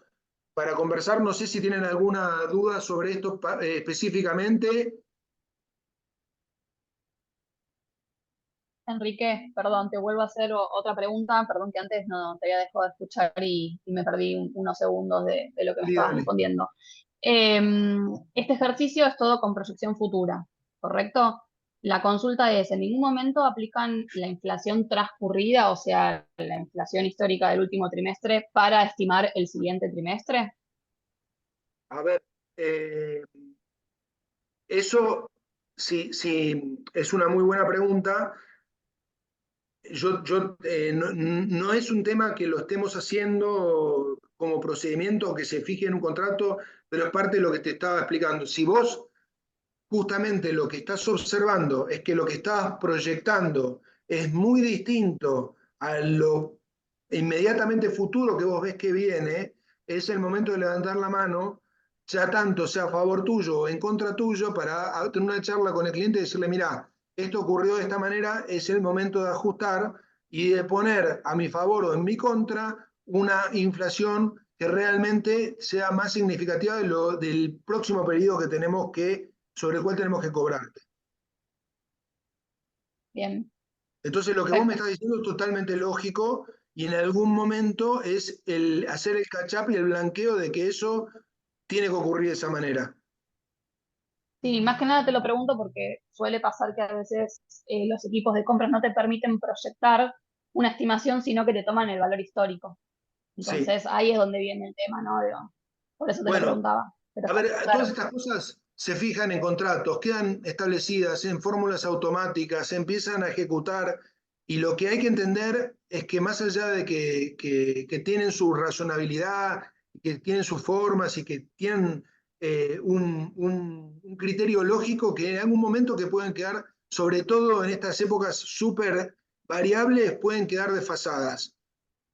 para conversar. No sé si tienen alguna duda sobre esto específicamente. Enrique, perdón, te vuelvo a hacer otra pregunta. Perdón que antes no te había dejado de escuchar y me perdí unos segundos de lo que me estabas respondiendo. Este ejercicio es todo con proyección futura, ¿correcto? La consulta es, ¿en ningún momento aplican la inflación transcurrida, o sea, la inflación histórica del último trimestre, para estimar el siguiente trimestre? A ver, eso sí, es una muy buena pregunta. No es un tema que lo estemos haciendo como procedimiento o que se fije en un contrato, pero es parte de lo que te estaba explicando. Si vos justamente lo que estás observando es que lo que estás proyectando es muy distinto a lo inmediatamente futuro que vos ves que viene, es el momento de levantar la mano, ya tanto sea a favor tuyo o en contra tuyo, para tener una charla con el cliente y decirle, mira, esto ocurrió de esta manera, es el momento de ajustar y de poner a mi favor o en mi contra una inflación que realmente sea más significativa del próximo periodo que tenemos sobre el cual tenemos que cobrarte. Bien. Entonces, lo que vos me estás diciendo es totalmente lógico y en algún momento es el hacer el catch-up y el blanqueo de que eso tiene que ocurrir de esa manera. Sí, más que nada te lo pregunto porque suele pasar que a veces los equipos de compras no te permiten proyectar una estimación, sino que te toman el valor histórico. Entonces Sí. ahí es donde viene el tema, ¿no? Por eso te lo Bueno, preguntaba. Pero a ver, claro. todas estas cosas se fijan en contratos, quedan establecidas en fórmulas automáticas, se empiezan a ejecutar y lo que hay que entender es que más allá de que tienen su razonabilidad, que tienen sus formas y que tienen un criterio lógico que en algún momento que pueden quedar, sobre todo en estas épocas súper variables, pueden quedar desfasadas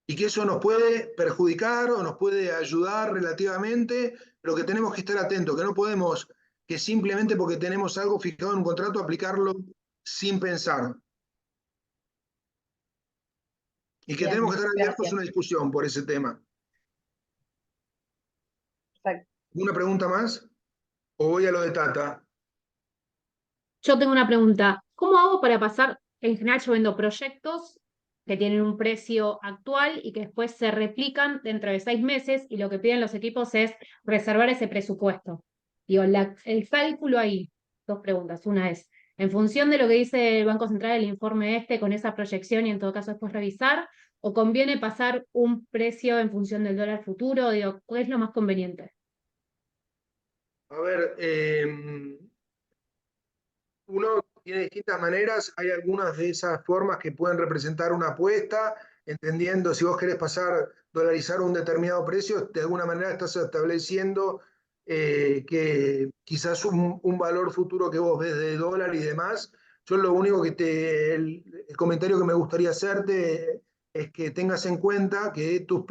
y que eso nos puede perjudicar o nos puede ayudar relativamente, pero que tenemos que estar atentos, que no podemos que simplemente porque tenemos algo fijado en un contrato aplicarlo sin pensar. Y que Bien, tenemos que estar abiertos gracias. a una discusión por ese tema. Perfecto. ¿Una pregunta más? ¿O voy a lo de Tata? Yo tengo una pregunta. ¿Cómo hago para pasar? En general yo vendo proyectos que tienen un precio actual y que después se replican dentro de 6 meses y lo que piden los equipos es reservar ese presupuesto. Digo, el cálculo ahí, dos preguntas. Una es, en función de lo que dice el Banco Central, el informe con esa proyección y en todo caso después revisar, ¿o conviene pasar un precio en función del dólar futuro? Digo, ¿cuál es lo más conveniente? A ver, uno tiene distintas maneras, hay algunas de esas formas que pueden representar una apuesta, entendiendo si vos querés dolarizar un determinado precio, de alguna manera estás estableciendo que quizás un valor futuro que vos ves de dólar y demás. Yo lo único que el comentario que me gustaría hacerte es que tengas en cuenta que tus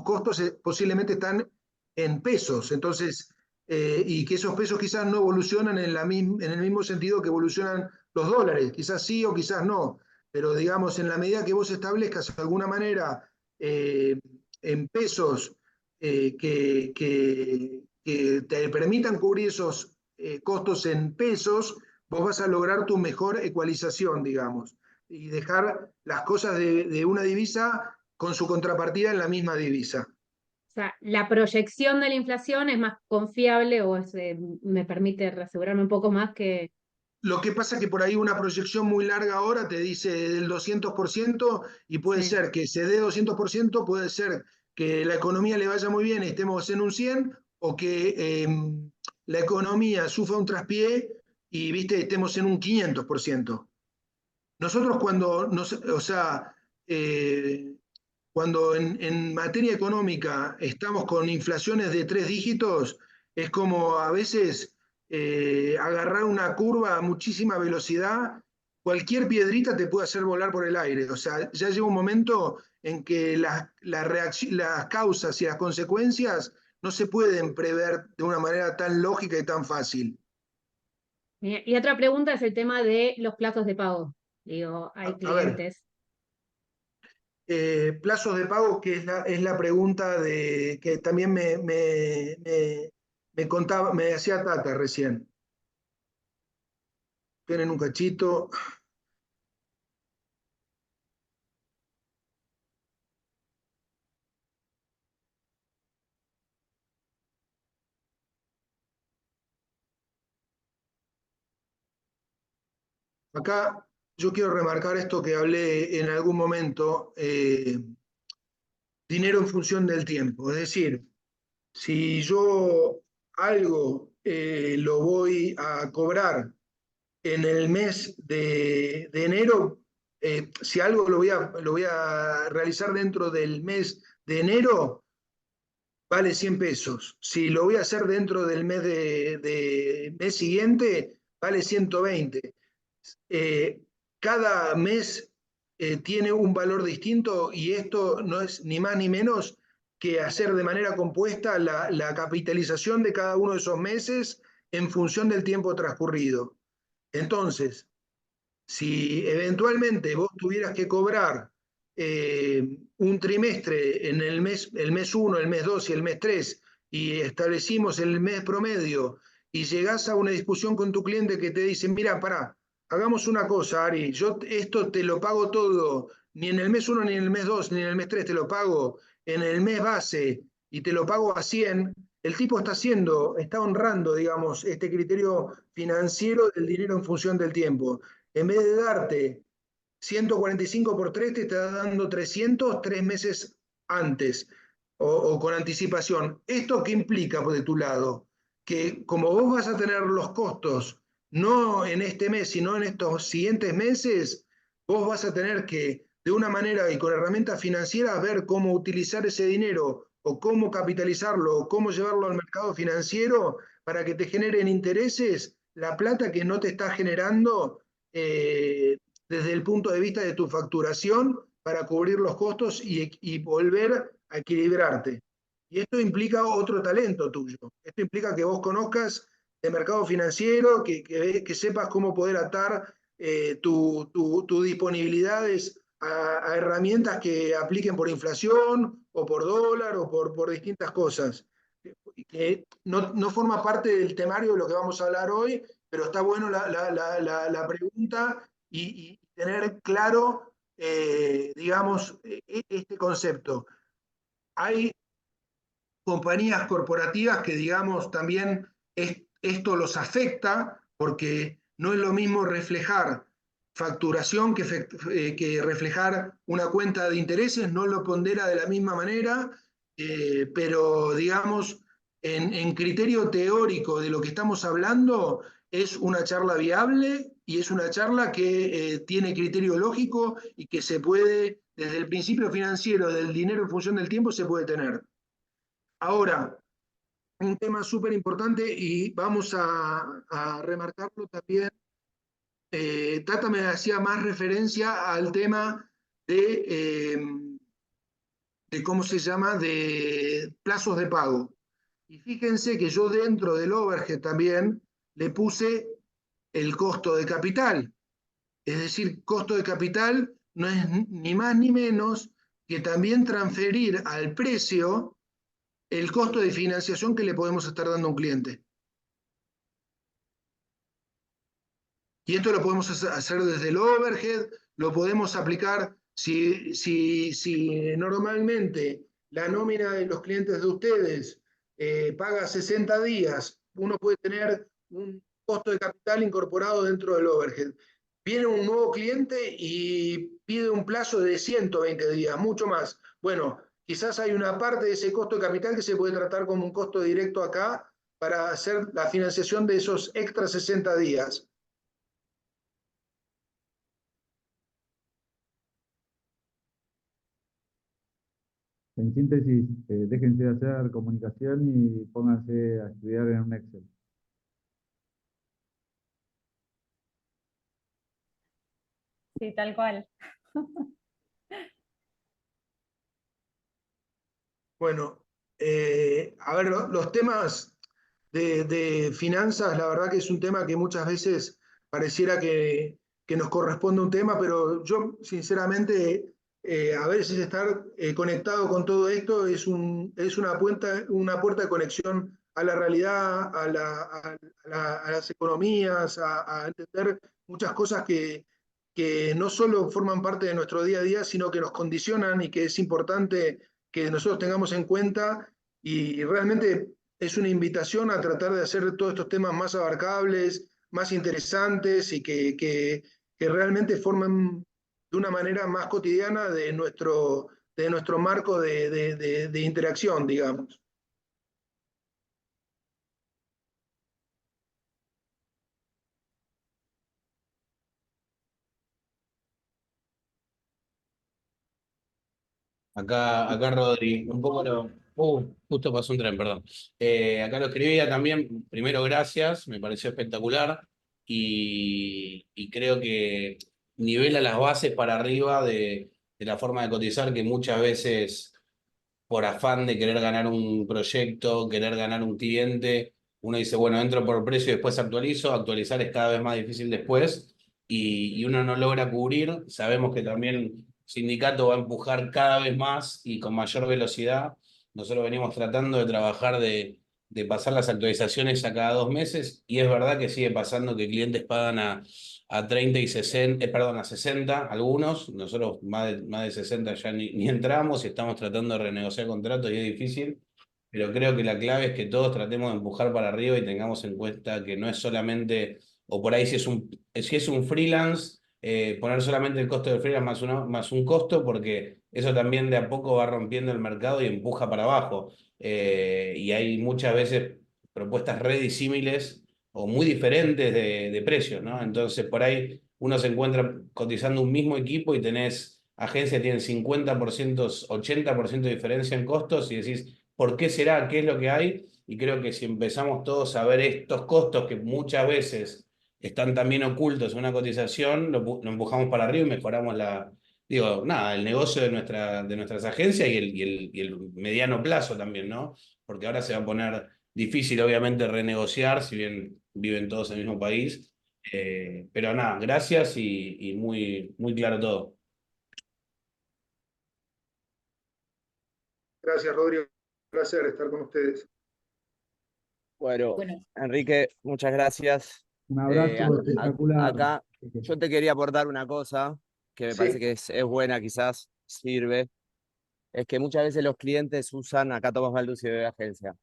costos posiblemente están en pesos, entonces y que esos pesos quizás no evolucionan en el mismo sentido que evolucionan los dólares, quizás sí o quizás no, pero digamos, en la medida que vos establezcas de alguna manera en pesos que te permitan cubrir esos costos en pesos, vos vas a lograr tu mejor ecualización, digamos, y dejar las cosas de una divisa con su contrapartida en la misma divisa. O sea, la proyección de la inflación es más confiable o me permite asegurarme un poco más que... Lo que pasa es que por ahí una proyección muy larga ahora te dice del 200% y puede Sí. ser que se dé 200%, puede ser que la economía le vaya muy bien y estemos en un 100%, o que la economía sufra un traspié y viste, estemos en un 500%. Nosotros o sea, cuando en materia económica estamos con inflaciones de 3 dígitos, es como a veces agarrar una curva a muchísima velocidad, cualquier piedrita te puede hacer volar por el aire. O sea, ya llega un momento en que las causas y las consecuencias no se pueden prever de una manera tan lógica y tan fácil. Y otra pregunta es el tema de los plazos de pago. Digo, hay A ver, clientes. plazos de pago, que es la pregunta que también me contaba, me hacía Tata recién. Esperen un cachito. Acá yo quiero remarcar esto que hablé en algún momento, dinero en función del tiempo. Es decir, si yo algo lo voy a cobrar en el mes de enero, si algo lo voy a realizar dentro del mes de enero, vale 100 pesos. Si lo voy a hacer dentro del mes mes siguiente, vale 120. Cada mes tiene un valor distinto y esto no es ni más ni menos que hacer de manera compuesta la capitalización de cada uno de esos meses en función del tiempo transcurrido. Entonces, si eventualmente vos tuvieras que cobrar un trimestre en el mes 1, el mes 2 y el mes 3, y establecimos el mes promedio, y llegás a una discusión con tu cliente que te dice, mira, pará, hagamos una cosa, Ari, yo esto te lo pago todo, ni en el mes 1, ni en el mes 2, ni en el mes 3, te lo pago en el mes base, y te lo pago a 100, el tipo está honrando, digamos, este criterio financiero del dinero en función del tiempo. En vez de darte 145 por 3, te está dando 300 3 meses antes o con anticipación. ¿Esto qué implica por de tu lado? Que como vos vas a tener los costos, no en este mes, sino en estos siguientes meses, vos vas a tener que, de una manera y con herramientas financieras, ver cómo utilizar ese dinero o cómo capitalizarlo o cómo llevarlo al mercado financiero para que te generen intereses la plata que no te está generando desde el punto de vista de tu facturación para cubrir los costos y volver a equilibrarte. Y esto implica otro talento tuyo. Esto implica que vos conozcas de mercado financiero, que sepas cómo poder atar tus disponibilidades a herramientas que apliquen por inflación o por dólar o por distintas cosas. Que no forma parte del temario de lo que vamos a hablar hoy, pero está bueno la pregunta y tener claro, digamos, este concepto. Hay compañías corporativas que, digamos, también esto los afecta porque no es lo mismo reflejar facturación que reflejar una cuenta de intereses, no lo pondera de la misma manera, pero digamos, en criterio teórico de lo que estamos hablando, es una charla viable y es una charla que tiene criterio lógico y que se puede, desde el principio financiero del dinero en función del tiempo, se puede tener. Ahora, un tema súper importante y vamos a remarcarlo también. Tata me hacía más referencia al tema de cómo se llama, de plazos de pago. Y fíjense que yo dentro del overhead también le puse el costo de capital. Es decir, costo de capital no es ni más ni menos que también transferir al precio el costo de financiación que le podemos estar dando a un cliente. Y esto lo podemos hacer desde el overhead, lo podemos aplicar si normalmente la nómina de los clientes de ustedes paga 60 días, uno puede tener un costo de capital incorporado dentro del overhead. Viene un nuevo cliente y pide un plazo de 120 días, mucho más. Bueno, quizás hay una parte de ese costo de capital que se puede tratar como un costo directo acá para hacer la financiación de esos extra 60 días. En síntesis, déjense de hacer comunicación y pónganse a estudiar en un Excel. Sí, tal cual. Bueno, a ver, los temas de finanzas, la verdad que es un tema que muchas veces pareciera que nos corresponde un tema, pero yo sinceramente a veces estar conectado con todo esto es una puerta de conexión a la realidad, a las economías, a entender muchas cosas que no solo forman parte de nuestro día a día, sino que nos condicionan y que es importante que nosotros tengamos en cuenta, y realmente es una invitación a tratar de hacer todos estos temas más abarcables, más interesantes y que realmente formen de una manera más cotidiana de nuestro marco de interacción, digamos. Acá Rodri, un poco lo. Justo pasó un tren, perdón. Acá lo escribía también. Primero, gracias, me pareció espectacular. Y creo que nivela las bases para arriba de la forma de cotizar que muchas veces, por afán de querer ganar un proyecto, querer ganar un cliente, uno dice, bueno, entro por precio y después actualizo. Actualizar es cada vez más difícil después y uno no logra cubrir. Sabemos que también sindicato va a empujar cada vez más y con mayor velocidad. Nosotros venimos tratando de trabajar de pasar las actualizaciones a cada 2 meses y es verdad que sigue pasando que clientes pagan a 30 y 60, perdón, a 60 algunos. Nosotros más de 60 ya ni entramos y estamos tratando de renegociar contratos y es difícil. Pero creo que la clave es que todos tratemos de empujar para arriba y tengamos en cuenta que no es solamente, o por ahí si es un freelance, poner solamente el costo del freelance más un costo, porque eso también de a poco va rompiendo el mercado y empuja para abajo. Y hay muchas veces propuestas re disímiles o muy diferentes de precios, ¿no? Entonces por ahí uno se encuentra cotizando un mismo equipo y tenés agencias que tienen 50%, 80% de diferencia en costos y decís, ¿por qué será? ¿Qué es lo que hay? Y creo que si empezamos todos a ver estos costos que muchas veces están también ocultos en una cotización, lo empujamos para arriba y mejoramos digo, nada, el negocio de nuestras agencias y el mediano plazo también, ¿no? Porque ahora se va a poner difícil, obviamente, renegociar, si bien viven todos en el mismo país. Pero nada, gracias y muy, muy claro todo. Gracias, Rodrigo. Un placer estar con ustedes. Bueno, Enrique, muchas gracias. Un abrazo espectacular. Acá yo te quería aportar una cosa que me parece que es buena, quizás sirve. Es que muchas veces los clientes usan, acá Tomás Balducci de agencia,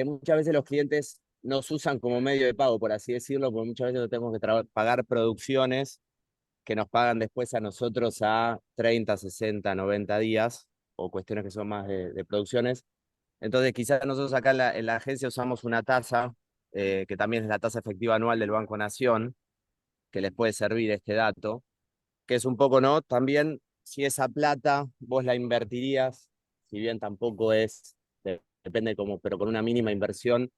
muchas veces los clientes nos usan como medio de pago, por así decirlo, porque muchas veces no tenemos que pagar producciones que nos pagan después a nosotros a 30, 60, 90 días, o cuestiones que son más de producciones. Entonces, quizás nosotros acá en la agencia usamos una tasa, que también es la tasa efectiva anual del Banco Nación, que les puede servir este dato, que es un poco, ¿no? También, si esa plata vos la invertirías, si bien tampoco es, depende cómo, pero con una mínima inversión,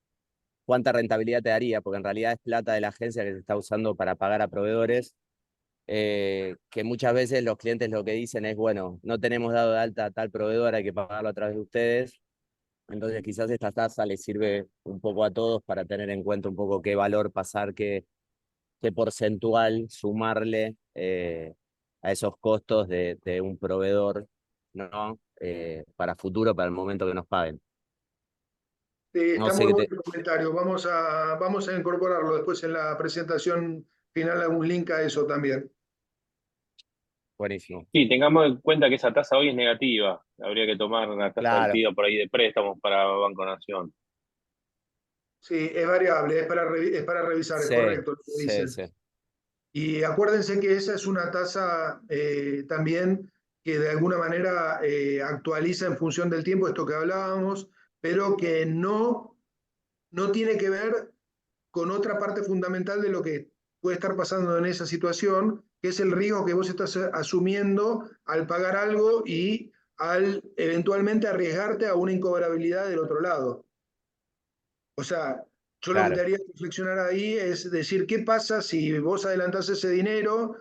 ¿cuánta rentabilidad te daría? Porque en realidad es plata de la agencia que se está usando para pagar a proveedores, que muchas veces los clientes lo que dicen es, bueno, no tenemos dado de alta a tal proveedor, hay que pagarlo a través de ustedes. Entonces quizás esta tasa les sirve un poco a todos para tener en cuenta un poco qué valor pasar, qué porcentual sumarle a esos costos de un proveedor, ¿no? Para futuro, para el momento que nos paguen. Sí, No está sé muy qué bueno el comentario. Vamos a incorporarlo después en la presentación final, algún link a eso también. Buenísimo. Sí, tengamos en cuenta que esa tasa hoy es negativa. Habría que tomar una tasa del Claro. PIB por ahí de préstamos para Banco Nación. Sí, es variable, es para revisar, es Sí, correcto lo que sí, dicen. sí. Y acuérdense que esa es una tasa también que de alguna manera actualiza en función del tiempo, esto que hablábamos, pero que no tiene que ver con otra parte fundamental de lo que puede estar pasando en esa situación, que es el riesgo que vos estás asumiendo al pagar algo y al eventualmente arriesgarte a una incobrabilidad del otro lado. O sea, yo lo que te Claro. haría reflexionar ahí es decir, ¿qué pasa si vos adelantás ese dinero,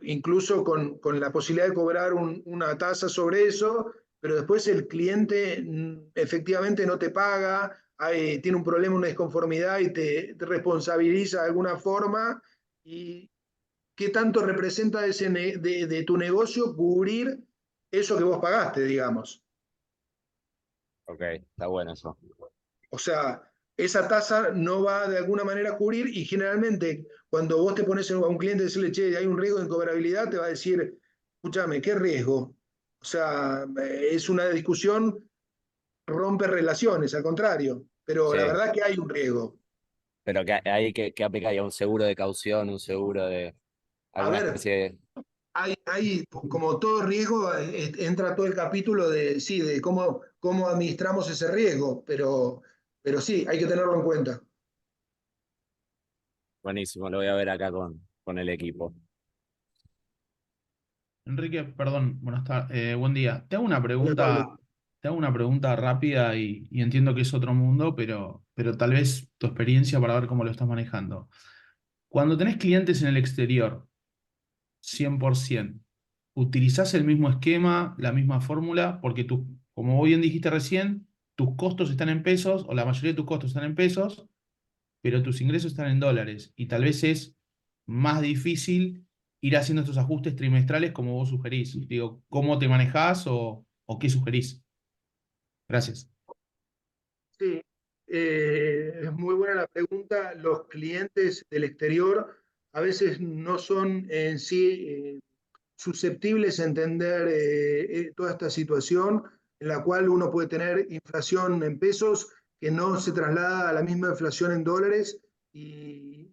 incluso con la posibilidad de cobrar una tasa sobre eso, pero después el cliente efectivamente no te paga, tiene un problema, una disconformidad y te responsabiliza de alguna forma? ¿Y qué tanto representa de tu negocio cubrir eso que vos pagaste, digamos? Ok, está bueno eso. O sea, esa tasa no va de alguna manera a cubrir y generalmente cuando vos te pones a un cliente y decirle, che, hay un riesgo de incobrabilidad, te va a decir, escúchame, ¿qué riesgo? O sea, es una discusión, rompe relaciones, al contrario, pero la Sí. verdad que hay un riesgo. Pero que hay que aplicar un seguro de caución, un seguro de A alguna ver, especie de. hay como todo riesgo, entra todo el capítulo de, sí, de cómo administramos ese riesgo, pero sí, hay que tenerlo en cuenta. Buenísimo, lo voy a ver acá con el equipo. Enrique, perdón, buenas tardes, buen día. Hola, Pablo. Te hago una pregunta rápida y entiendo que es otro mundo, pero tal vez tu experiencia para ver cómo lo estás manejando. Cuando tenés clientes en el exterior, 100%, ¿utilizás el mismo esquema, la misma fórmula? Porque tú, como bien dijiste recién, tus costos están en pesos, o la mayoría de tus costos están en pesos, pero tus ingresos están en dólares y tal vez es más difícil ir haciendo estos ajustes trimestrales como vos sugerís. Digo, ¿cómo te manejás o qué sugerís? Gracias. Sí, es muy buena la pregunta. Los clientes del exterior a veces no son en sí susceptibles a entender toda esta situación en la cual uno puede tener inflación en pesos que no se traslada a la misma inflación en dólares y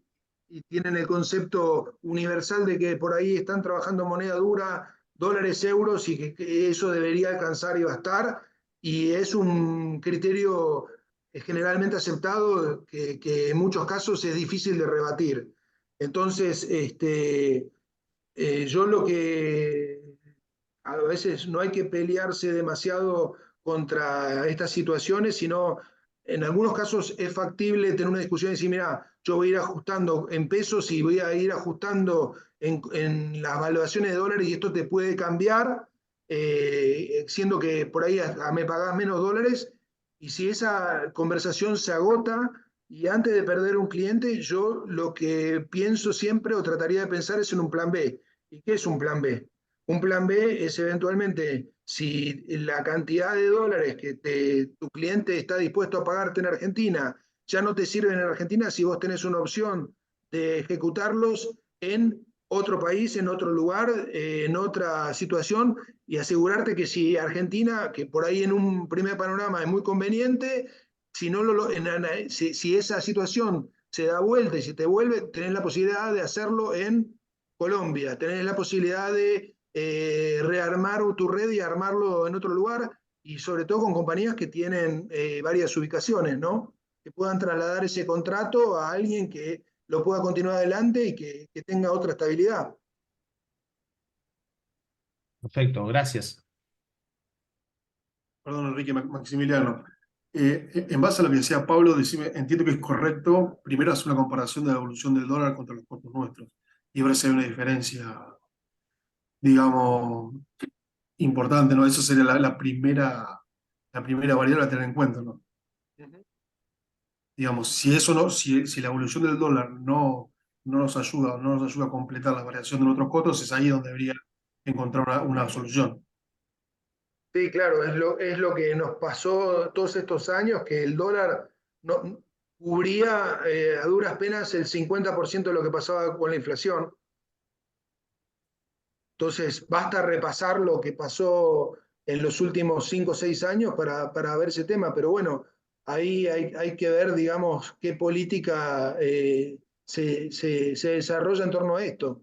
tienen el concepto universal de que por ahí están trabajando moneda dura, dólares, euros, y que eso debería alcanzar y bastar. Y es un criterio generalmente aceptado que en muchos casos es difícil de rebatir. Entonces, yo lo que a veces no hay que pelearse demasiado contra estas situaciones, sino en algunos casos es factible tener una discusión y decir, mira, yo voy a ir ajustando en pesos y voy a ir ajustando en las valuaciones de dólares y esto te puede cambiar, siendo que por ahí me pagás menos dólares. Y si esa conversación se agota y antes de perder un cliente, yo lo que pienso siempre o trataría de pensar es en un plan B. ¿Y qué es un plan B? Un plan B es eventualmente si la cantidad de dólares que tu cliente está dispuesto a pagarte en Argentina ya no te sirven en Argentina, si vos tenés una opción de ejecutarlos en otro país, en otro lugar, en otra situación, y asegurarte que si Argentina, que por ahí en un primer panorama es muy conveniente, si, no si esa situación se da vuelta y se te vuelve, tenés la posibilidad de hacerlo en Colombia, tenés la posibilidad de rearmar tu red y armarlo en otro lugar, y sobre todo con compañías que tienen varias ubicaciones, ¿no? Que puedan trasladar ese contrato a alguien que lo pueda continuar adelante y que tenga otra estabilidad. Perfecto, gracias. Perdón, Enrique, Maximiliano. En base a lo que decía Pablo, decime, entiendo que es correcto, primero hacer una comparación de la evolución del dólar contra los costos nuestros y ver si hay una diferencia, digamos, importante, ¿no? Eso sería la primera variable a tener en cuenta, ¿no? Digamos, si eso no, si la evolución del dólar no nos ayuda a completar la variación de nuestros costos, es ahí donde debería encontrar una solución. Sí, claro, es lo que nos pasó todos estos años, que el dólar no, cubría a duras penas el 50% de lo que pasaba con la inflación. Entonces, basta repasar lo que pasó en los últimos 5 o 6 años para ver ese tema, pero bueno, ahí hay que ver, digamos, qué política se desarrolla en torno a esto.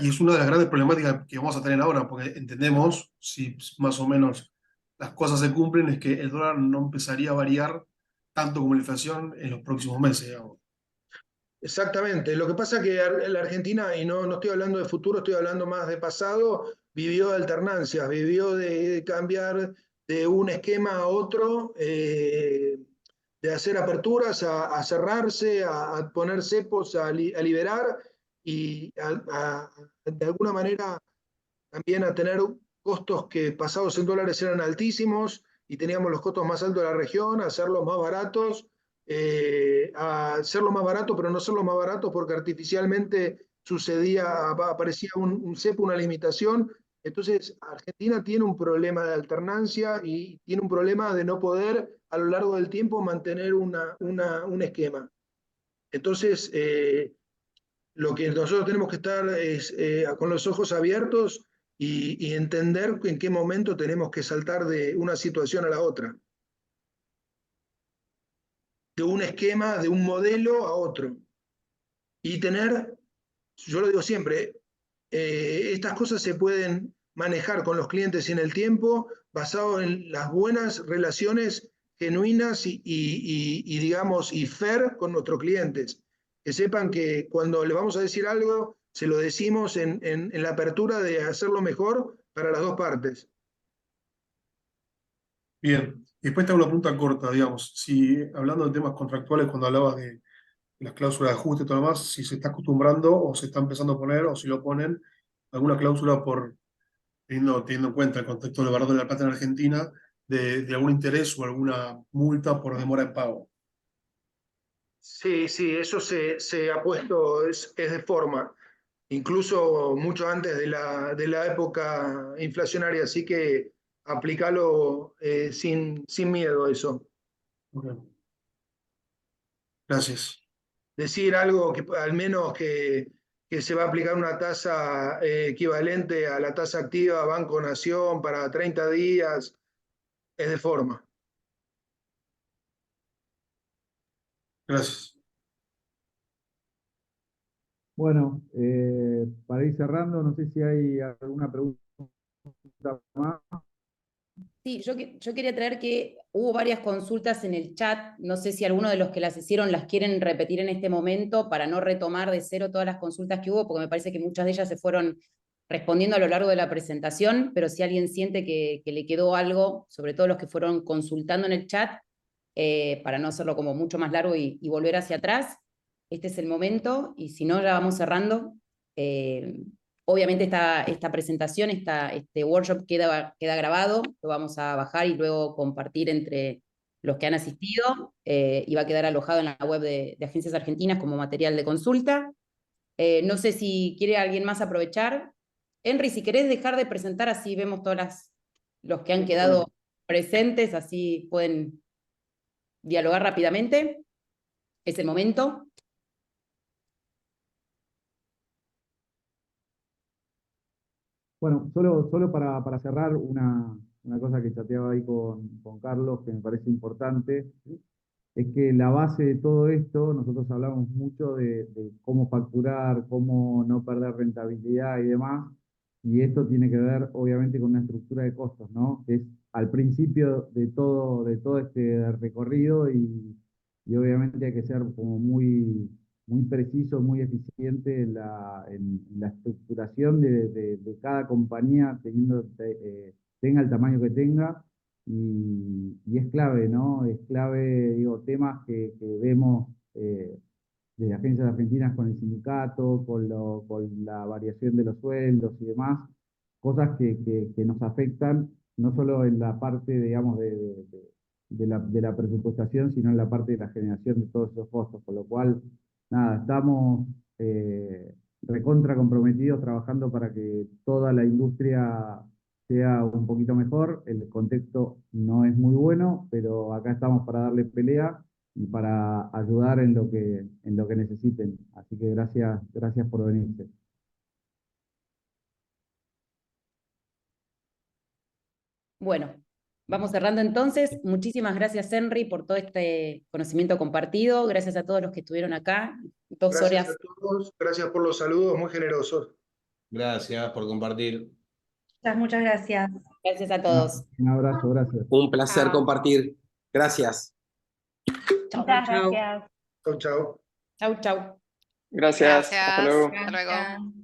Y es una de las grandes problemáticas que vamos a tener ahora, porque entendemos, si más o menos las cosas se cumplen, es que el dólar no empezaría a variar tanto como la inflación en los próximos meses, digamos. Exactamente. Lo que pasa es que la Argentina, y no estoy hablando de futuro, estoy hablando más de pasado, vivió de alternancias, vivió de cambiar de un esquema a otro, de hacer aperturas a cerrarse, a poner cepos, a liberar y de alguna manera también a tener costos que pasados en dólares eran altísimos y teníamos los costos más altos de la región, hacerlos más baratos, a hacerlo más barato, pero no hacerlo más barato porque artificialmente aparecía un cepo, una limitación. Entonces, Argentina tiene un problema de alternancia y tiene un problema de no poder a lo largo del tiempo mantener un esquema. Entonces, lo que nosotros tenemos que estar es con los ojos abiertos y entender en qué momento tenemos que saltar de una situación a la otra, de un esquema, de un modelo a otro. Y tener, yo lo digo siempre, estas cosas se pueden manejar con los clientes en el tiempo, basado en las buenas relaciones genuinas digamos, y fair con nuestros clientes. Que sepan que cuando le vamos a decir algo, se lo decimos en la apertura de hacerlo mejor para las dos partes. Bien, y después te hago una pregunta corta, digamos, si hablando de temas contractuales, cuando hablabas de las cláusulas de ajuste y todo lo demás, si se está acostumbrando o se está empezando a poner, o si lo ponen, alguna cláusula por, teniendo en cuenta el contexto del valor de la plata en Argentina, de algún interés o alguna multa por demora en pago. Sí, sí, eso se ha puesto, es de forma, incluso mucho antes de la época inflacionaria, así que aplícalo sin miedo a eso. Okay. Gracias. Decir algo que al menos que se va a aplicar una tasa equivalente a la tasa activa Banco Nación para 30 días, es de forma. Gracias. Bueno, para ir cerrando, no sé si hay alguna pregunta más. Sí, yo quería traer que hubo varias consultas en el chat, no sé si alguno de los que las hicieron las quieren repetir en este momento para no retomar de cero todas las consultas que hubo, porque me parece que muchas de ellas se fueron respondiendo a lo largo de la presentación, pero si alguien siente que le quedó algo, sobre todo los que fueron consultando en el chat, para no hacerlo como mucho más largo y volver hacia atrás, este es el momento, y si no, ya vamos cerrando. Obviamente esta presentación, este workshop queda grabado, lo vamos a bajar y luego compartir entre los que han asistido, y va a quedar alojado en la web de Agencias Argentinas como material de consulta. No sé si quiere alguien más aprovechar. Henry, si querés dejar de presentar, así vemos los que han quedado presentes, así pueden dialogar rápidamente. Es el momento. Bueno, solo para cerrar una cosa que chateaba ahí con Carlos, que me parece importante, es que la base de todo esto, nosotros hablamos mucho de cómo facturar, cómo no perder rentabilidad y demás, y esto tiene que ver obviamente con una estructura de costos, ¿no? Que es al principio de todo este recorrido y obviamente hay que ser como muy preciso, muy eficiente en la estructuración de cada compañía, tenga el tamaño que tenga, y es clave, ¿no? Es clave, digo, temas que vemos desde Agencias Argentinas con el sindicato, con la variación de los sueldos y demás, cosas que nos afectan no solo en la parte, digamos, de la presupuestación, sino en la parte de la generación de todos esos costos, con lo cual, nada, estamos recontra comprometidos trabajando para que toda la industria sea un poquito mejor. El contexto no es muy bueno, pero acá estamos para darle pelea y para ayudar en lo que necesiten. Así que gracias por venirse. Bueno, vamos cerrando entonces. Muchísimas gracias, Henry, por todo este conocimiento compartido. Gracias a todos los que estuvieron acá. 2 Gracias horas. a todos, gracias por los saludos, muy generosos. Gracias por compartir. Muchas gracias. Gracias a todos. Un abrazo, gracias. Un placer Chao. compartir. Gracias. Muchas gracias. Chau, chau. Chau, chau. Gracias. Hasta luego. Gracias.